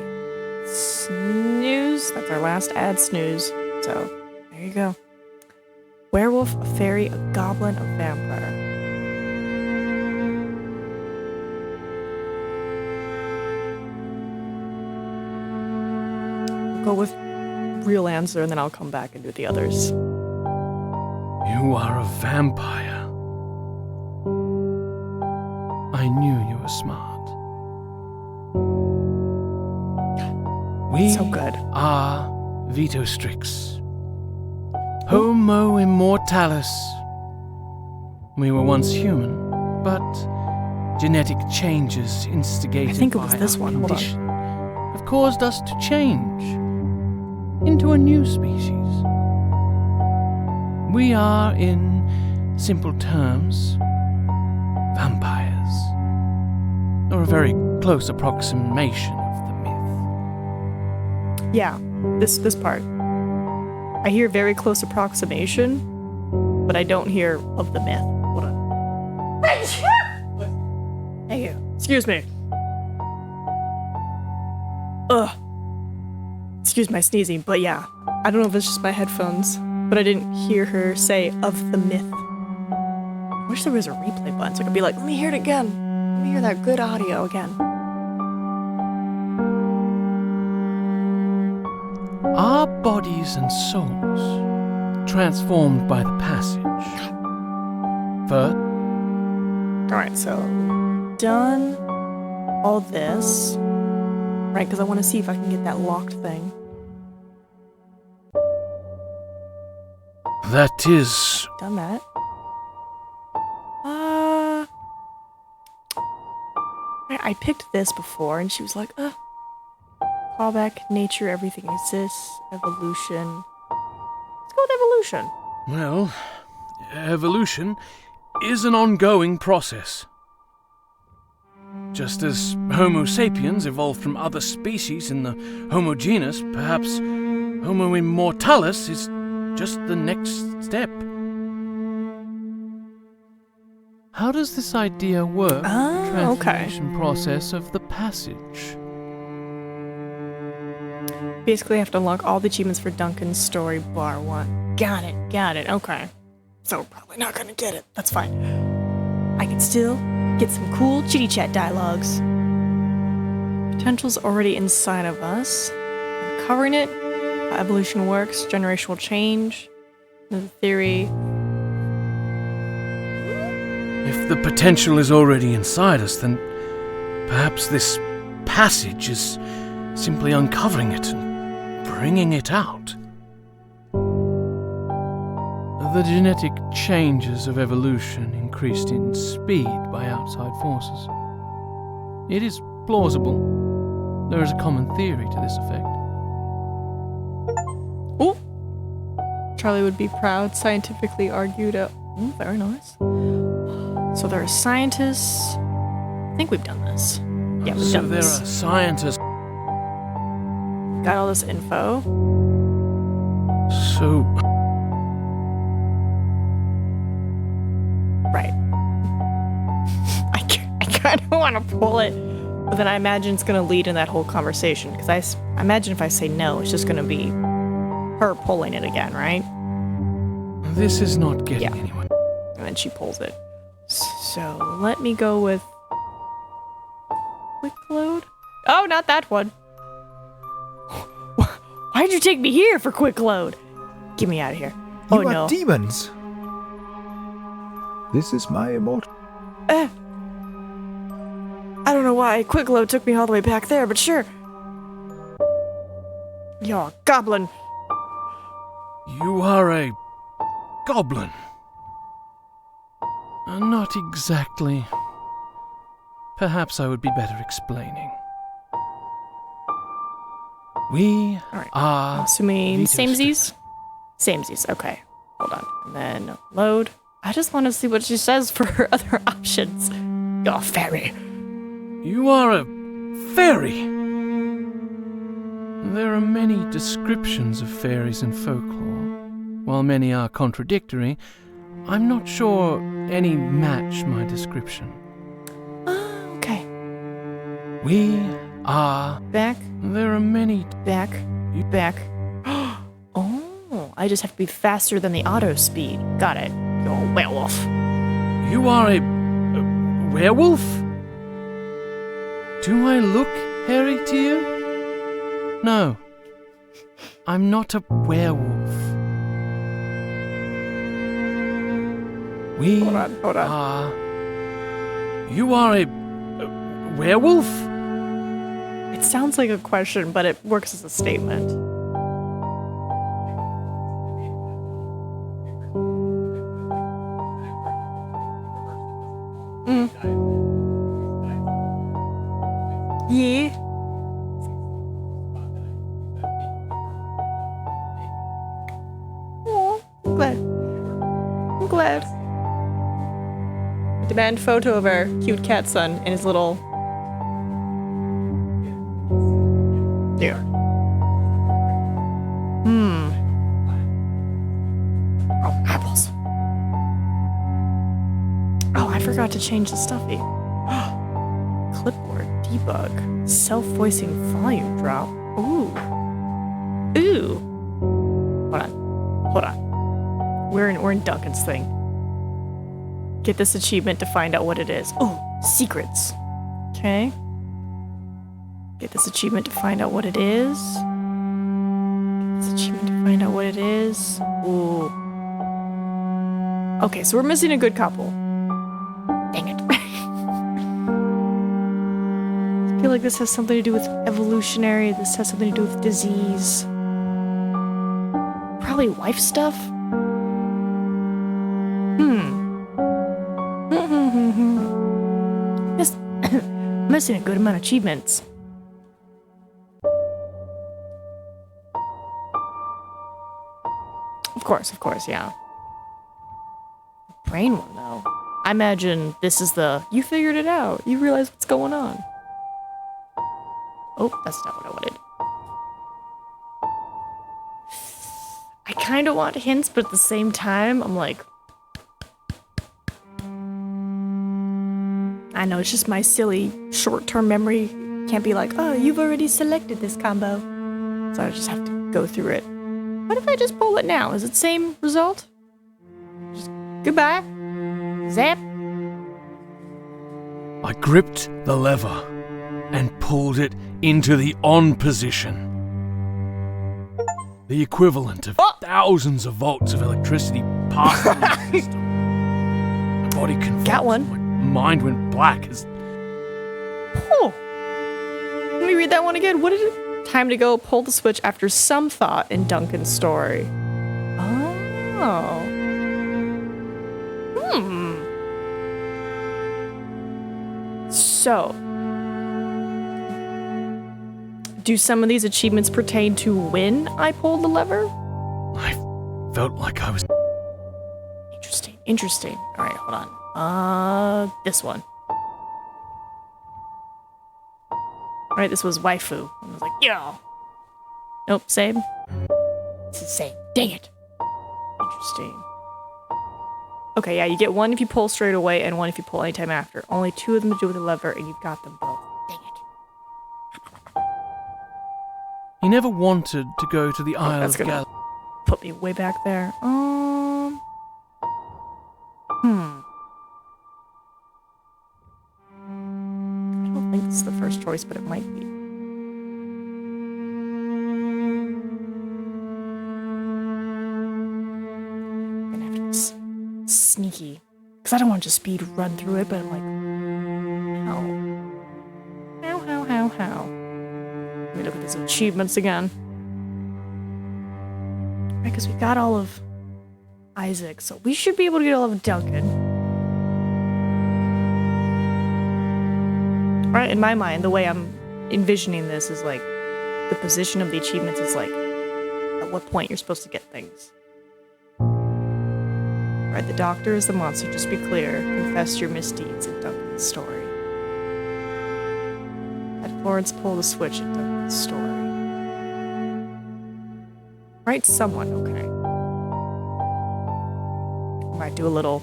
Snooze. That's our last ad, snooze. So, there you go. Werewolf, a fairy, a goblin, a vampire. I'll go with real answer, and then I'll come back and do the others. You are a vampire. I knew you were smart. We So good. are Vitostrix. Homo immortalis. We were once human, but genetic changes instigated I think it was by this our one. Hold on. condition have caused us to change into a new species. We are, in simple terms, vampires, or a very close approximation of the myth. Yeah, this part. I hear very close approximation, but I don't hear of the myth. Hold on. Thank you. Excuse me. Ugh. Excuse my sneezing, but yeah. I don't know if it's just my headphones, but I didn't hear her say of the myth. I wish there was a replay button so I could be like, let me hear it again. Let me hear that good audio again. Our bodies and souls, transformed by the passage. First, Alright, so done all this. Right, because I want to see if I can get that locked thing. That is... Done that. I picked this before, and she was like, callback, nature, everything exists, evolution. Let's go with evolution. Well, evolution is an ongoing process. Just as Homo sapiens evolved from other species in the Homo genus, perhaps Homo immortalis is just the next step. how does this idea work? Oh, okay. Transformation process of the passage. Basically, I have to unlock all the achievements for Duncan's story bar 1. Got it, okay. So, probably not gonna get it. That's fine. I can still Get some cool chitty chat dialogues. Potential's already inside of us. Uncovering it, how evolution works, generational change, the theory. If the potential is already inside us, then perhaps this passage is simply uncovering it and bringing it out. The genetic changes of evolution increased in speed by outside forces. It is plausible. There is a common theory to this effect. Oh! Charlie would be proud, scientifically argued out. Ooh, very nice. So there are scientists. I think we've done this. Yeah, we've done there this. are scientists. Got all this info. So, Right. I kind of want to pull it, but then I imagine it's going to lead in that whole conversation, because I imagine if I say no, it's just going to be her pulling it again, right? this is not getting Yeah. anywhere. And then she pulls it. So let me go with quick load. Oh, not that one. Why'd you take me here for quick load? Get me out of here. You Oh are no. demons. This is my immortal. I don't know why quick load took me all the way back there, but sure. You're a goblin. You are a goblin. Not exactly. Perhaps I would be better explaining. We Alright. are Assuming Vito samesies? Samesies, okay. Hold on. And then load. I just want to see what she says for her other options. You're a fairy. You are a fairy. There are many descriptions of fairies in folklore. While many are contradictory, I'm not sure any match my description. Okay. We are... Back, There are many... back, back. Oh, I just have to be faster than the auto speed. Got it. You're a werewolf. You are a werewolf? Do I look hairy to you? No. I'm not a werewolf. We Hold on. are... You are a werewolf? It sounds like a question, but it works as a statement. Yeah. Oh, I'm glad. I'm glad. Demand photo of our cute cat son and his little. Yeah. Oh, apples. Oh, I forgot to change the stuffy. Clipboard debug. Self-voicing volume drop. Ooh. Ooh. Hold on. We're in Duncan's thing. Get this achievement to find out what it is. Oh, secrets. Okay. Get this achievement to find out what it is. Get this achievement to find out what it is. Ooh. Okay, so we're missing a good couple. Dang it. I feel like this has something to do with evolutionary. This has something to do with disease. Probably wife stuff? Missing a good amount of achievements. Of course, yeah. Brain one, though. I imagine this is the, you figured it out. You realize what's going on. Oh, that's not what I wanted. I kind of want hints, but at the same time, I'm like... I know, it's just my silly short-term memory. Can't be like, oh, you've already selected this combo. So I just have to go through it. What if I just pull it now? Is it same result? Just goodbye. Zap. I gripped the lever and pulled it into the on position. The equivalent of thousands of volts of electricity passed through my system. My body convulsed. Got one. My mind went black as... Oh. Let me read that one again. What is it? Time to go pull the switch after some thought in Duncan's story. Oh. So, do some of these achievements pertain to when I pulled the lever? I felt like I was... Interesting. All right, hold on. This one. All right, this was waifu. I was like, yo. Nope, same. It's the same. Dang it. Interesting. Okay, yeah, you get one if you pull straight away and one if you pull anytime after. Only two of them to do with the lever, and you've got them both. Dang it. He never wanted to go to the Isle That's of gonna Galley. put me way back there. I don't think this is the first choice, but it might be. I'm gonna have to be sneaky. Because I don't want to just speed run through it, but I'm like, how? Let me look at these achievements again. Right, because we got all of Isaac, so we should be able to get all of Duncan. Right, in my mind, the way I'm envisioning this is like, the position of the achievements is like, at what point you're supposed to get things. Right, the doctor is the monster, just be clear. Confess your misdeeds in Duncan's story. Had Florence pull the switch in Duncan's story. Right, someone, okay. Might do a little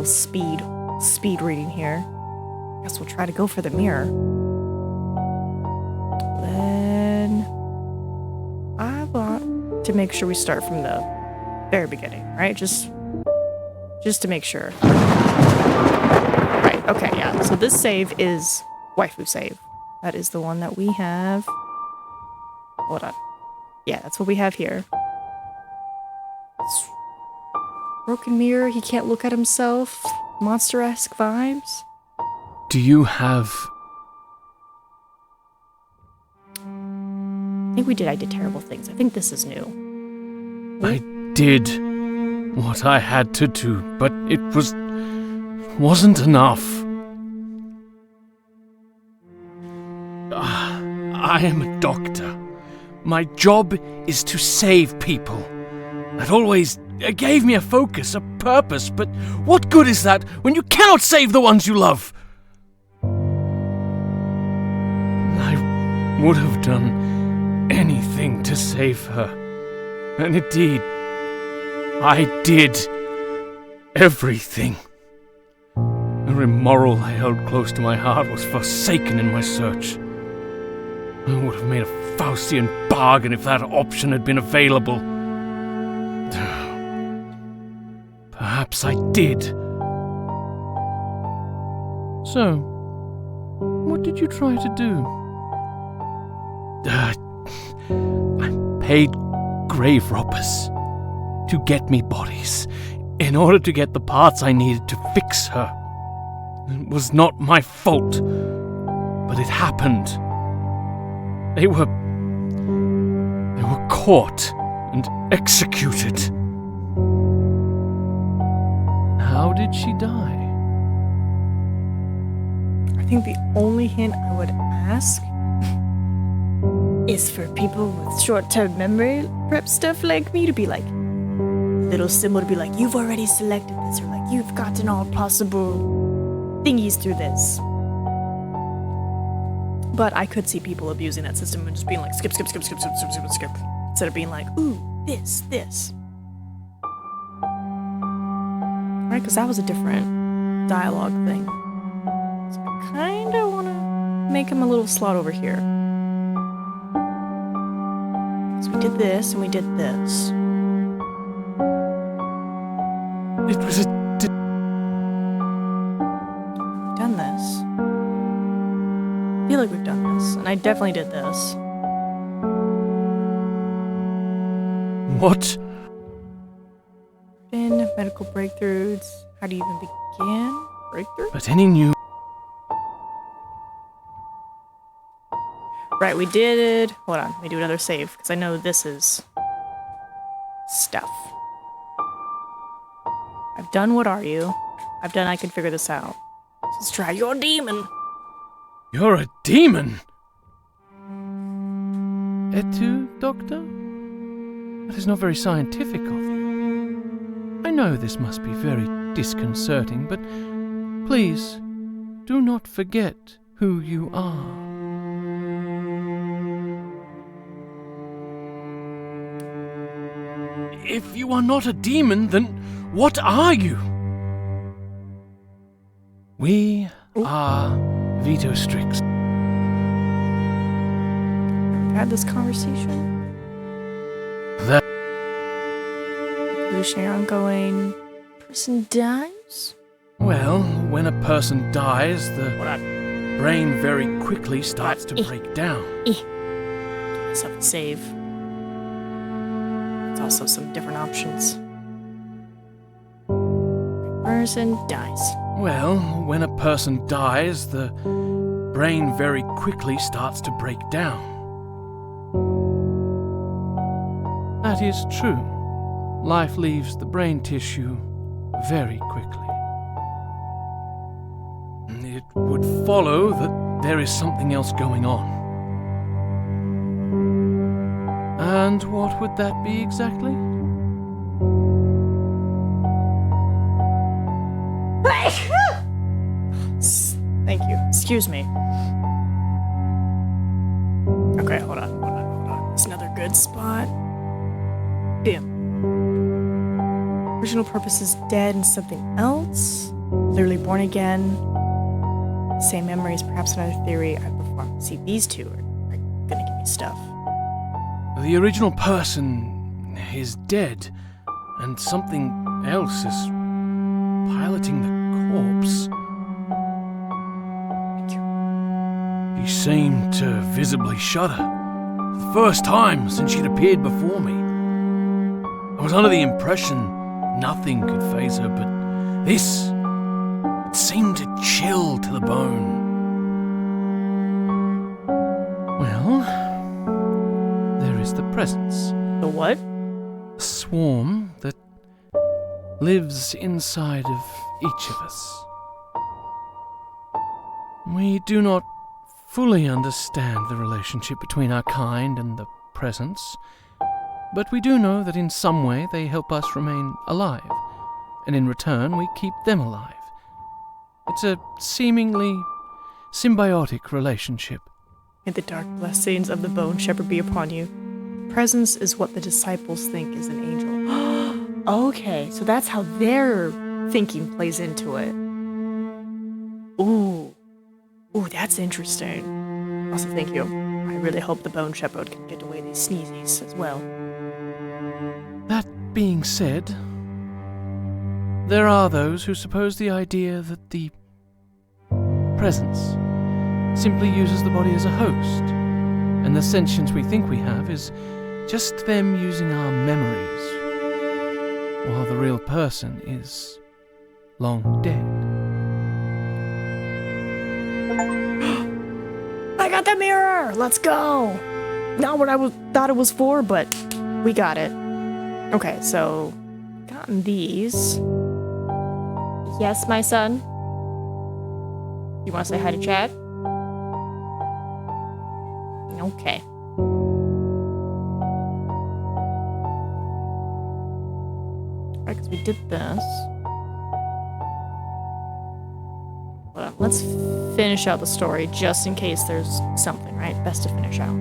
speed reading here. Guess we'll try to go for the mirror. Then I want to make sure we start from the very beginning, right? Just to make sure. Right, okay, yeah. So this save is waifu save. That is the one that we have. Hold on. Yeah, that's what we have here. Broken mirror, he can't look at himself. Monster-esque vibes. Do you have... I think we did I Did Terrible Things. I think this is new. I did what I had to do, but it wasn't enough. I am a doctor. My job is to save people. That always gave me a focus, a purpose, but what good is that when you cannot save the ones you love? I would have done anything to save her. And indeed, I did everything. Every moral I held close to my heart was forsaken in my search. I would have made a Faustian bargain if that option had been available. Perhaps I did. So, what did you try to do? I paid grave robbers to get me bodies in order to get the parts I needed to fix her. It was not my fault, but it happened. They were caught and executed. How did she die? I think the only hint I would ask is for people with short-term memory prep stuff like me to be like, little symbol to be like, you've already selected this, or like, you've gotten all possible thingies through this. But I could see people abusing that system and just being like, skip, instead of being like, ooh, this. Right, because that was a different dialogue thing. So I kind of want to make him a little slot over here. So we did this and we did this. It was a... We've done this. I definitely did this. What? In medical breakthroughs. How do you even begin? Breakthrough? But any new... Right, we did. Hold on, let me do another save, because I know this is stuff. I've done what are you? I've done I can figure this out. Let's try your demon. You're a demon! Et tu, Doctor? That is not very scientific of you. I know this must be very disconcerting, but please, do not forget who you are. If you are not a demon, then what are you? We are Vitostrix. We've had this conversation. That... Evolutionary ongoing. Person dies? Well, when a person dies, the Hold on. brain very quickly starts to break down. Give myself a save. There's also some different options. Person dies. Well, when a person dies, the brain very quickly starts to break down. That is true. Life leaves the brain tissue very quickly. It would follow that there is something else going on. And what would that be exactly? Thank you. Excuse me. Okay, hold on. It's another good spot. Bam. Original purpose is dead and something else. Literally born again. Same memories, perhaps another theory I performed. See, these two are gonna give me stuff. The original person is dead, and something else is piloting the corpse. She seemed to visibly shudder. For the first time since she'd appeared before me. I was under the impression nothing could faze her, but this... it seemed to chill to the bone. Well, there is the presence. The what? A swarm that lives inside of each of us. We do not fully understand the relationship between our kind and the presence, but we do know that in some way they help us remain alive, and in return we keep them alive. It's a seemingly symbiotic relationship. May the dark blessings of the bone shepherd be upon you. Presence is what the disciples think is an angel. Okay, so that's how their thinking plays into it. Ooh, that's interesting. Also, thank you. I really hope the bone shepherd can get away these sneezies as well. That being said, there are those who suppose the idea that the presence simply uses the body as a host, and the sentience we think we have is just them using our memories, while the real person is long dead. I got the mirror! Let's go! Not what I thought it was for, but we got it. Okay, so gotten these. Yes, my son? You want to say hi to Chad? Okay. Right, because we did this. Hold on, let's finish out the story just in case there's something, right? Best to finish out.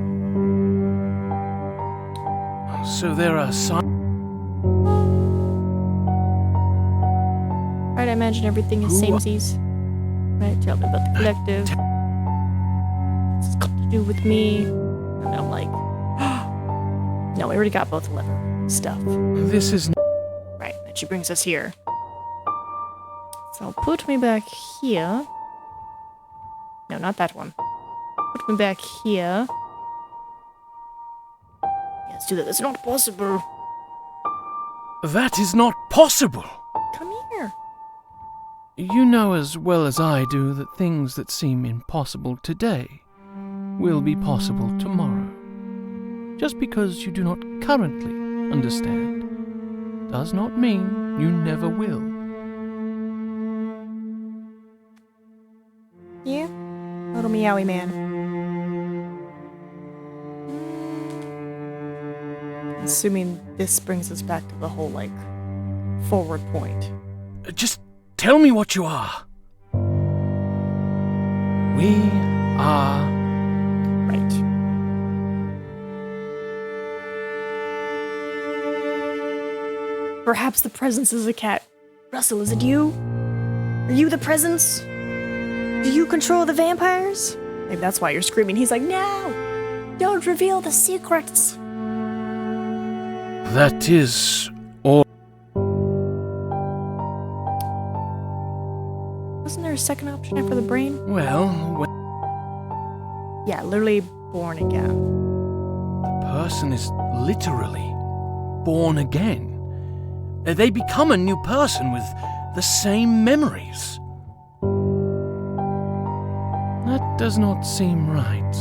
So there are signs... Right, I imagine everything is samesies. Right, tell me about the collective. What's it got to do with me? And then I'm like, no, we already got both 11 stuff. This is... Right, and she brings us here. So I'll put me back here. No, not that one. Put me back here. Let's do that. That's not possible. That is not possible. Come here. You know as well as I do that things that seem impossible today will be possible tomorrow. Just because you do not currently understand does not mean you never will. Yeah? Little meowy man. Assuming this brings us back to the whole, like, forward point. Just tell me what you are. We are Right. Perhaps the presence is a cat. Russell, is it you? Are you the presence? Do you control the vampires? Maybe that's why you're screaming. He's like, no! Don't reveal the secrets! That is all. Wasn't there a second option after the brain? Well, Yeah, literally born again. the person is literally born again. They become a new person with the same memories. That does not seem right.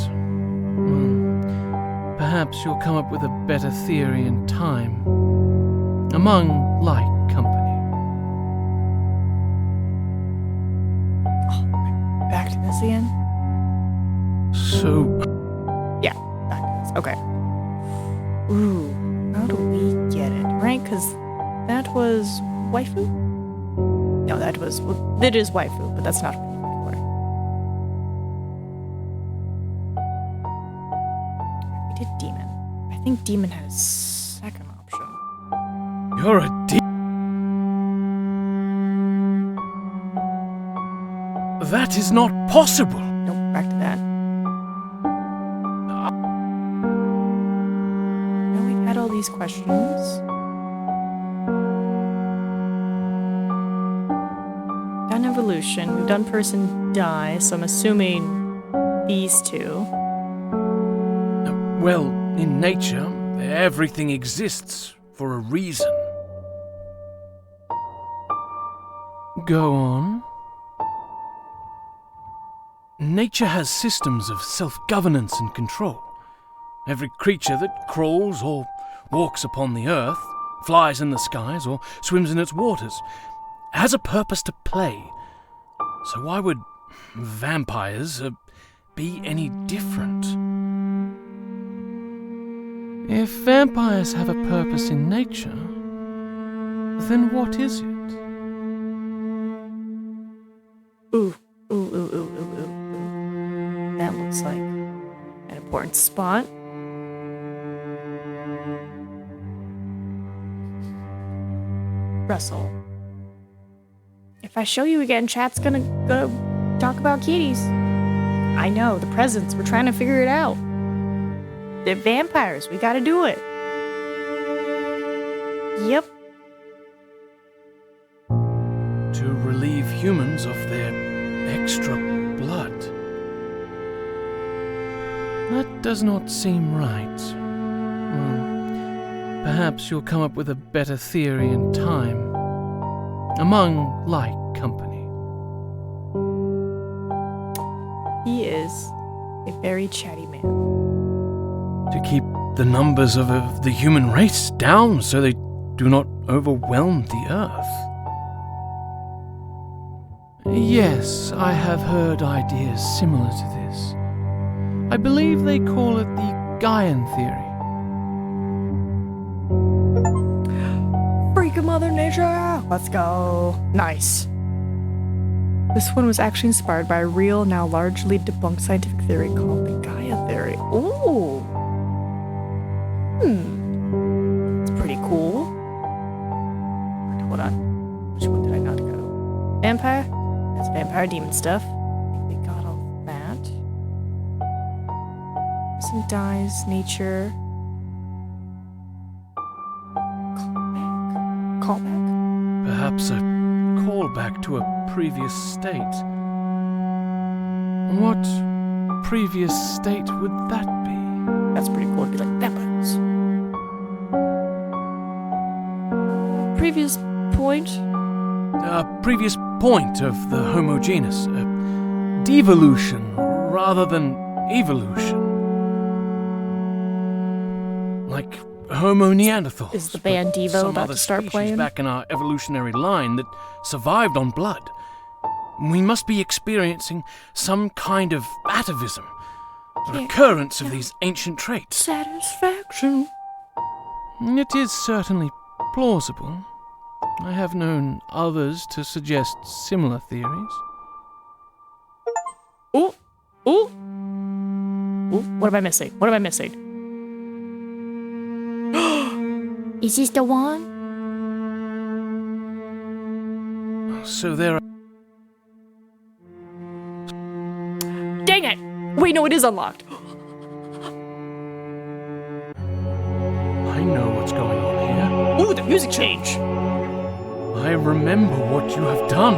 Perhaps you'll come up with a better theory in time, among like company. Back to this again? So, Yeah, back to this. Okay. Ooh, how do we get it? Right? Because that was waifu? No, that was... Well, it is waifu, but that's not what I'm looking for. We did demon. I think demon had a second option. you're a That is not possible. Nope, back to that. Now we've had all these questions. Done evolution. We've done person die, so I'm assuming these two. Well, in nature, everything exists for a reason. Go on. Nature has systems of self-governance and control. Every creature that crawls or walks upon the earth, flies in the skies or swims in its waters, has a purpose to play. So why would vampires be any different? If vampires have a purpose in nature, then what is it? Ooh, ooh, ooh, ooh, ooh, ooh, ooh. That looks like an important spot. Russell. If I show you again, chat's gonna talk about kitties. I know, the presents, we're trying to figure it out. They're vampires, we gotta do it. Yep. To relieve humans of their extra blood. That does not seem right. Perhaps you'll come up with a better theory in time, among like company. He is a very chatty man. To keep the numbers of the human race down so they do not overwhelm the earth. Yes, I have heard ideas similar to this. I believe they call it the Gaian theory. Freak of Mother Nature! Let's go. Nice. This one was actually inspired by a real, now largely debunked scientific theory called the Gaia theory. Ooh. It's pretty cool. Hold on. Which one did I not go? Vampire? That's vampire demon stuff. I think we got all that. Person dies, nature. Callback? Perhaps a callback to a previous state. What previous state would that be? That's pretty cool. It'd be like vampires. Previous point? Previous point of the Homo genus. Devolution rather than evolution. Like Homo neanderthals. Is the band but Devo some about other to start species playing? back in our evolutionary line that survived on blood. We must be experiencing some kind of atavism. A recurrence of these ancient traits. Satisfaction. It is certainly plausible. I have known others to suggest similar theories. Ooh. Ooh. Ooh. What am I missing? What am I missing? Is this the one? So there are... Dang it! Wait, no, it is unlocked. I know what's going on here. Ooh, the music change. I remember what you have done.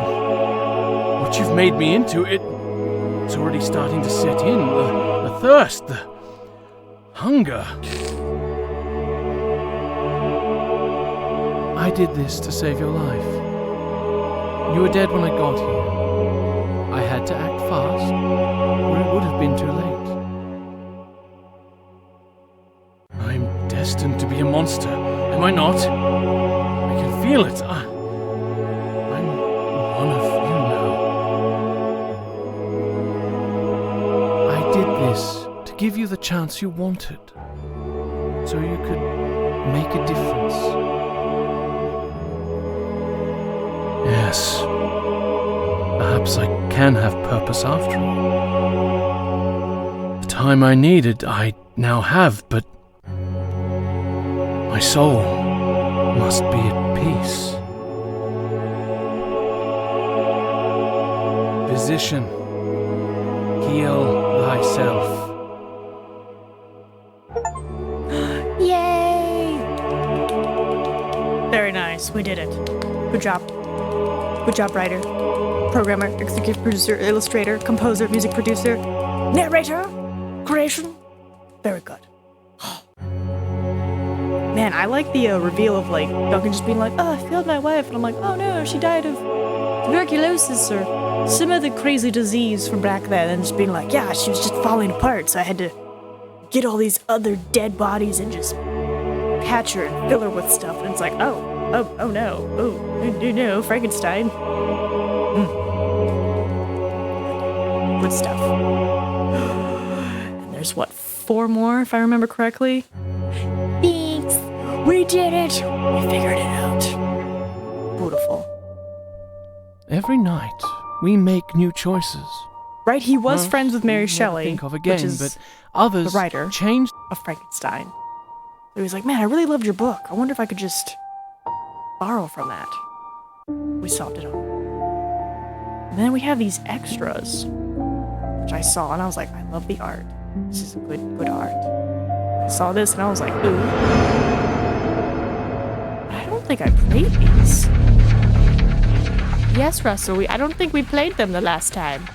What you've made me into. It's already starting to set in. The thirst, the hunger. I did this to save your life. You were dead when I got here. I had to act fast, or it would have been too late. I'm destined to be a monster, am I not? I can feel it. I'm one of you now. I did this to give you the chance you wanted, so you could make a difference. Yes. Perhaps I can have purpose after all. The time I needed, I now have, but my soul must be at peace. Physician, heal thyself. Yay! Very nice. We did it. Good job. Good job, writer, programmer, executive producer, illustrator, composer, music producer, narrator, creation. Very good. Man, I like the reveal of like Duncan just being like, "Oh, I failed my wife," and I'm like, "Oh no, she died of tuberculosis or some other crazy disease from back then," and just being like, "Yeah, she was just falling apart, so I had to get all these other dead bodies and just patch her and fill her with stuff," and it's like, oh no, no, Frankenstein. Good stuff. And there's what, 4 more, if I remember correctly? Thanks! We did it! We figured it out. Beautiful. Every night, we make new choices. Right, he was Most friends with Mary we never Shelley, think of again, which is but others the writer change. of Frankenstein. So he was like, man, I really loved your book. I wonder if I could just borrow from that. We solved it all. And then we have these extras, which I saw, and I was like, I love the art. This is good art. I saw this, and I was like, ooh. I don't think I played these. Yes, Russell, I don't think we played them the last time.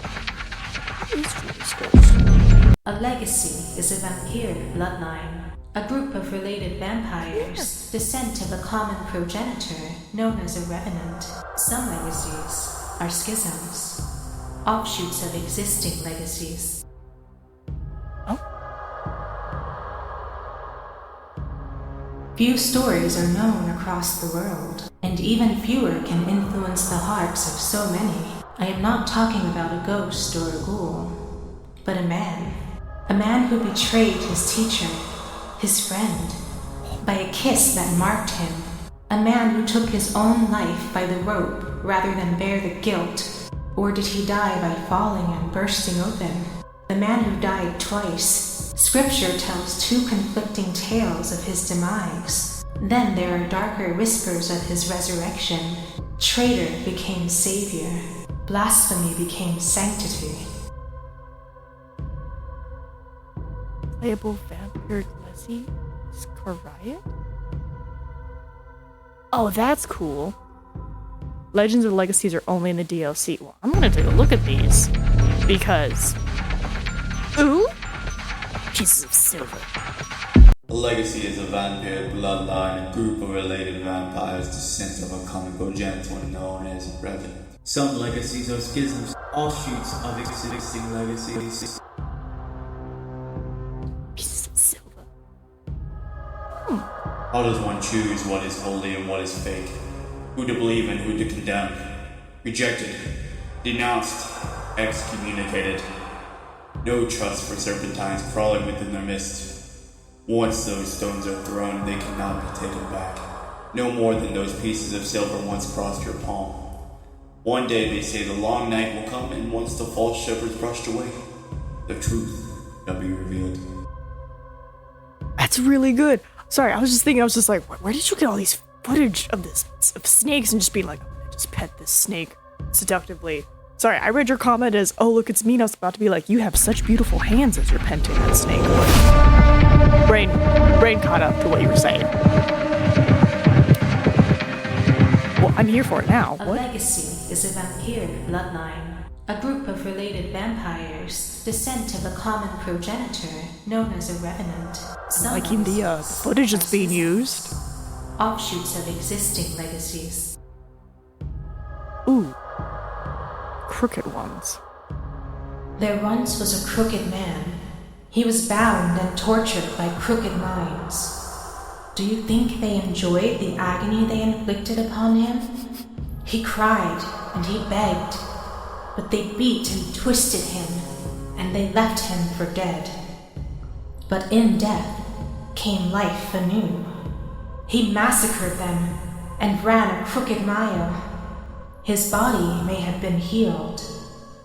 A legacy is a vampiric bloodline. A group of related vampires, descent of a common progenitor known as a revenant. Some legacies are schisms, offshoots of existing legacies. Oh? Few stories are known across the world, and even fewer can influence the hearts of so many. I am not talking about a ghost or a ghoul, but a man. A man who betrayed his teacher, his friend, by a kiss that marked him. A man who took his own life by the rope rather than bear the guilt. Or did he die by falling and bursting open? The man who died twice. Scripture tells 2 conflicting tales of his demise. Then there are darker whispers of his resurrection. Traitor became savior. Blasphemy became sanctity. Playable vampire Leslie Riot? Oh, that's cool. Legends of Legacies are only in the DLC. Well, I'm gonna take a look at these because Ooh. Pieces of silver. A legacy is a vampire bloodline, a group of related vampires descent of a common progenitor known as a revenant. Some legacies are schisms, offshoots of existing legacies. Pieces of silver. How does one choose what is holy and what is fake? Who to believe and who to condemn? Rejected, denounced, excommunicated. No trust for serpentines crawling within their midst. Once those stones are thrown, they cannot be taken back. No more than those pieces of silver once crossed your palm. One day they say the long night will come, and once the false shepherds brushed away, the truth shall be revealed. That's really good. Sorry, I was just like, where did you get all these footage of snakes and just be like, I'm gonna just pet this snake seductively. Sorry, I read your comment as, oh look, it's me, and I was about to be like, you have such beautiful hands as you're petting that snake. Brain caught up to what you were saying. Well, I'm here for it now. A legacy is a vampire bloodline. A group of related vampires, descent of a common progenitor known as a revenant. Liking the footage that's being used. Offshoots of existing legacies. Ooh. Crooked ones. There once was a crooked man. He was bound and tortured by crooked minds. Do you think they enjoyed the agony they inflicted upon him? He cried and he begged, but they beat and twisted him, and they left him for dead. But in death came life anew. He massacred them and ran a crooked mile. His body may have been healed,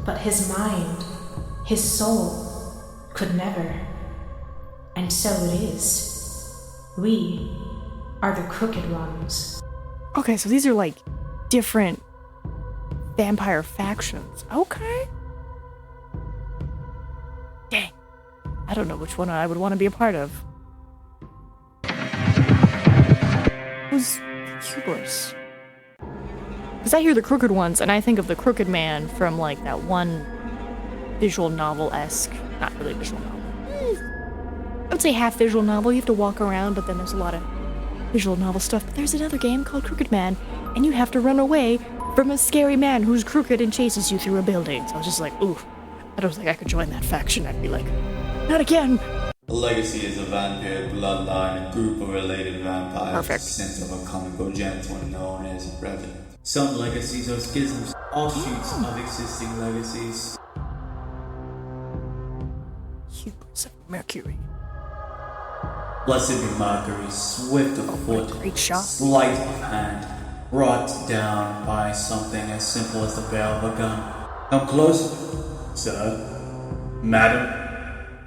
but his mind, his soul, could never. And so it is. We are the crooked ones. Okay, so these are like different vampire factions. Okay. Dang. I don't know which one I would want to be a part of. Who's hubris? Because I hear the crooked ones, and I think of the Crooked Man from like that one visual novel-esque, not really visual novel. I would say half visual novel. You have to walk around, but then there's a lot of visual novel stuff. But there's another game called Crooked Man, and you have to run away from a scary man who's crooked and chases you through a building. So I was just like, ooh, I don't think I could join that faction. I'd be like, not again. A legacy is a vampire bloodline, a group of related vampires Perfect. descent of a common progenitor known as a revenant. Some legacies are schisms, offshoots of existing legacies. Hubris of Mercury. Blessed be Mercury, swift of foot, great shot. sleight of hand, brought down by something as simple as the barrel of a gun. Come closer, sir, madam,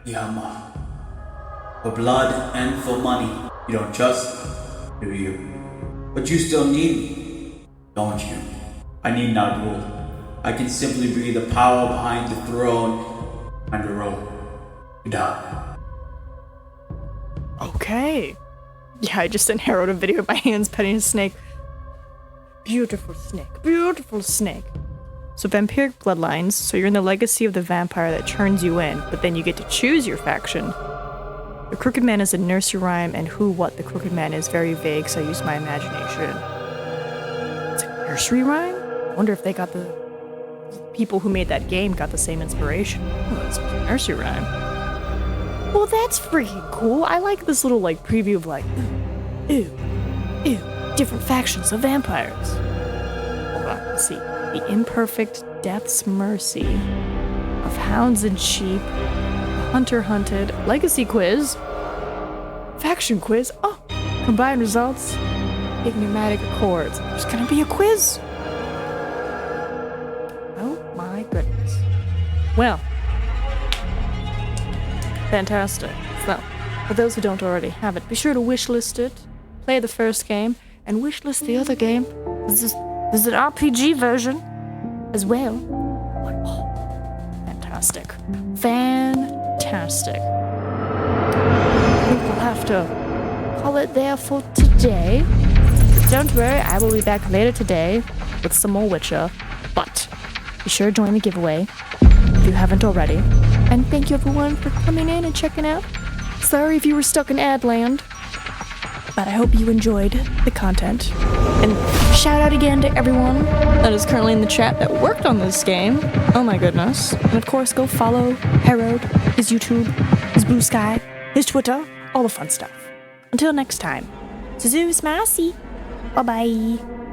Yama. For blood and for money, you don't trust, do you? But you still need me, don't you? I need not rule. I can simply be the power behind the throne and the rope. You die. Okay. Yeah, I just sent Harrowed a video of my hands petting a snake. Beautiful snake. Beautiful snake. So vampiric bloodlines, so you're in the legacy of the vampire that turns you in, but then you get to choose your faction. The Crooked Man is a nursery rhyme, and what the Crooked Man is very vague, so I used my imagination. It's a nursery rhyme? I wonder if they got the people who made that game got the same inspiration. Oh, it's a nursery rhyme. Well, that's freaking cool. I like this little preview of ooh, different factions of vampires. Hold on, let's see. The Imperfect Death's Mercy, of Hounds and Sheep, Hunter Hunted, Legacy Quiz, Faction Quiz, oh, Combined Results, Enigmatic Accords. There's gonna be a quiz? Oh my goodness. Well, fantastic. So, for those who don't already have it, be sure to wishlist it, play the first game, and wishlist the other game. There's an RPG version as well. Oh, fantastic. Fantastic. I think we'll have to call it there for today. But don't worry, I will be back later today with some more Witcher. But be sure to join the giveaway. if you haven't already. And thank you everyone for coming in and checking out. Sorry if you were stuck in ad land, but I hope you enjoyed the content. And shout out again to everyone that is currently in the chat that worked on this game. Oh my goodness. And of course, go follow Harrowed, his YouTube, his Blue Sky, his Twitter, all the fun stuff. Until next time, Suzu Smasi. Bye-bye.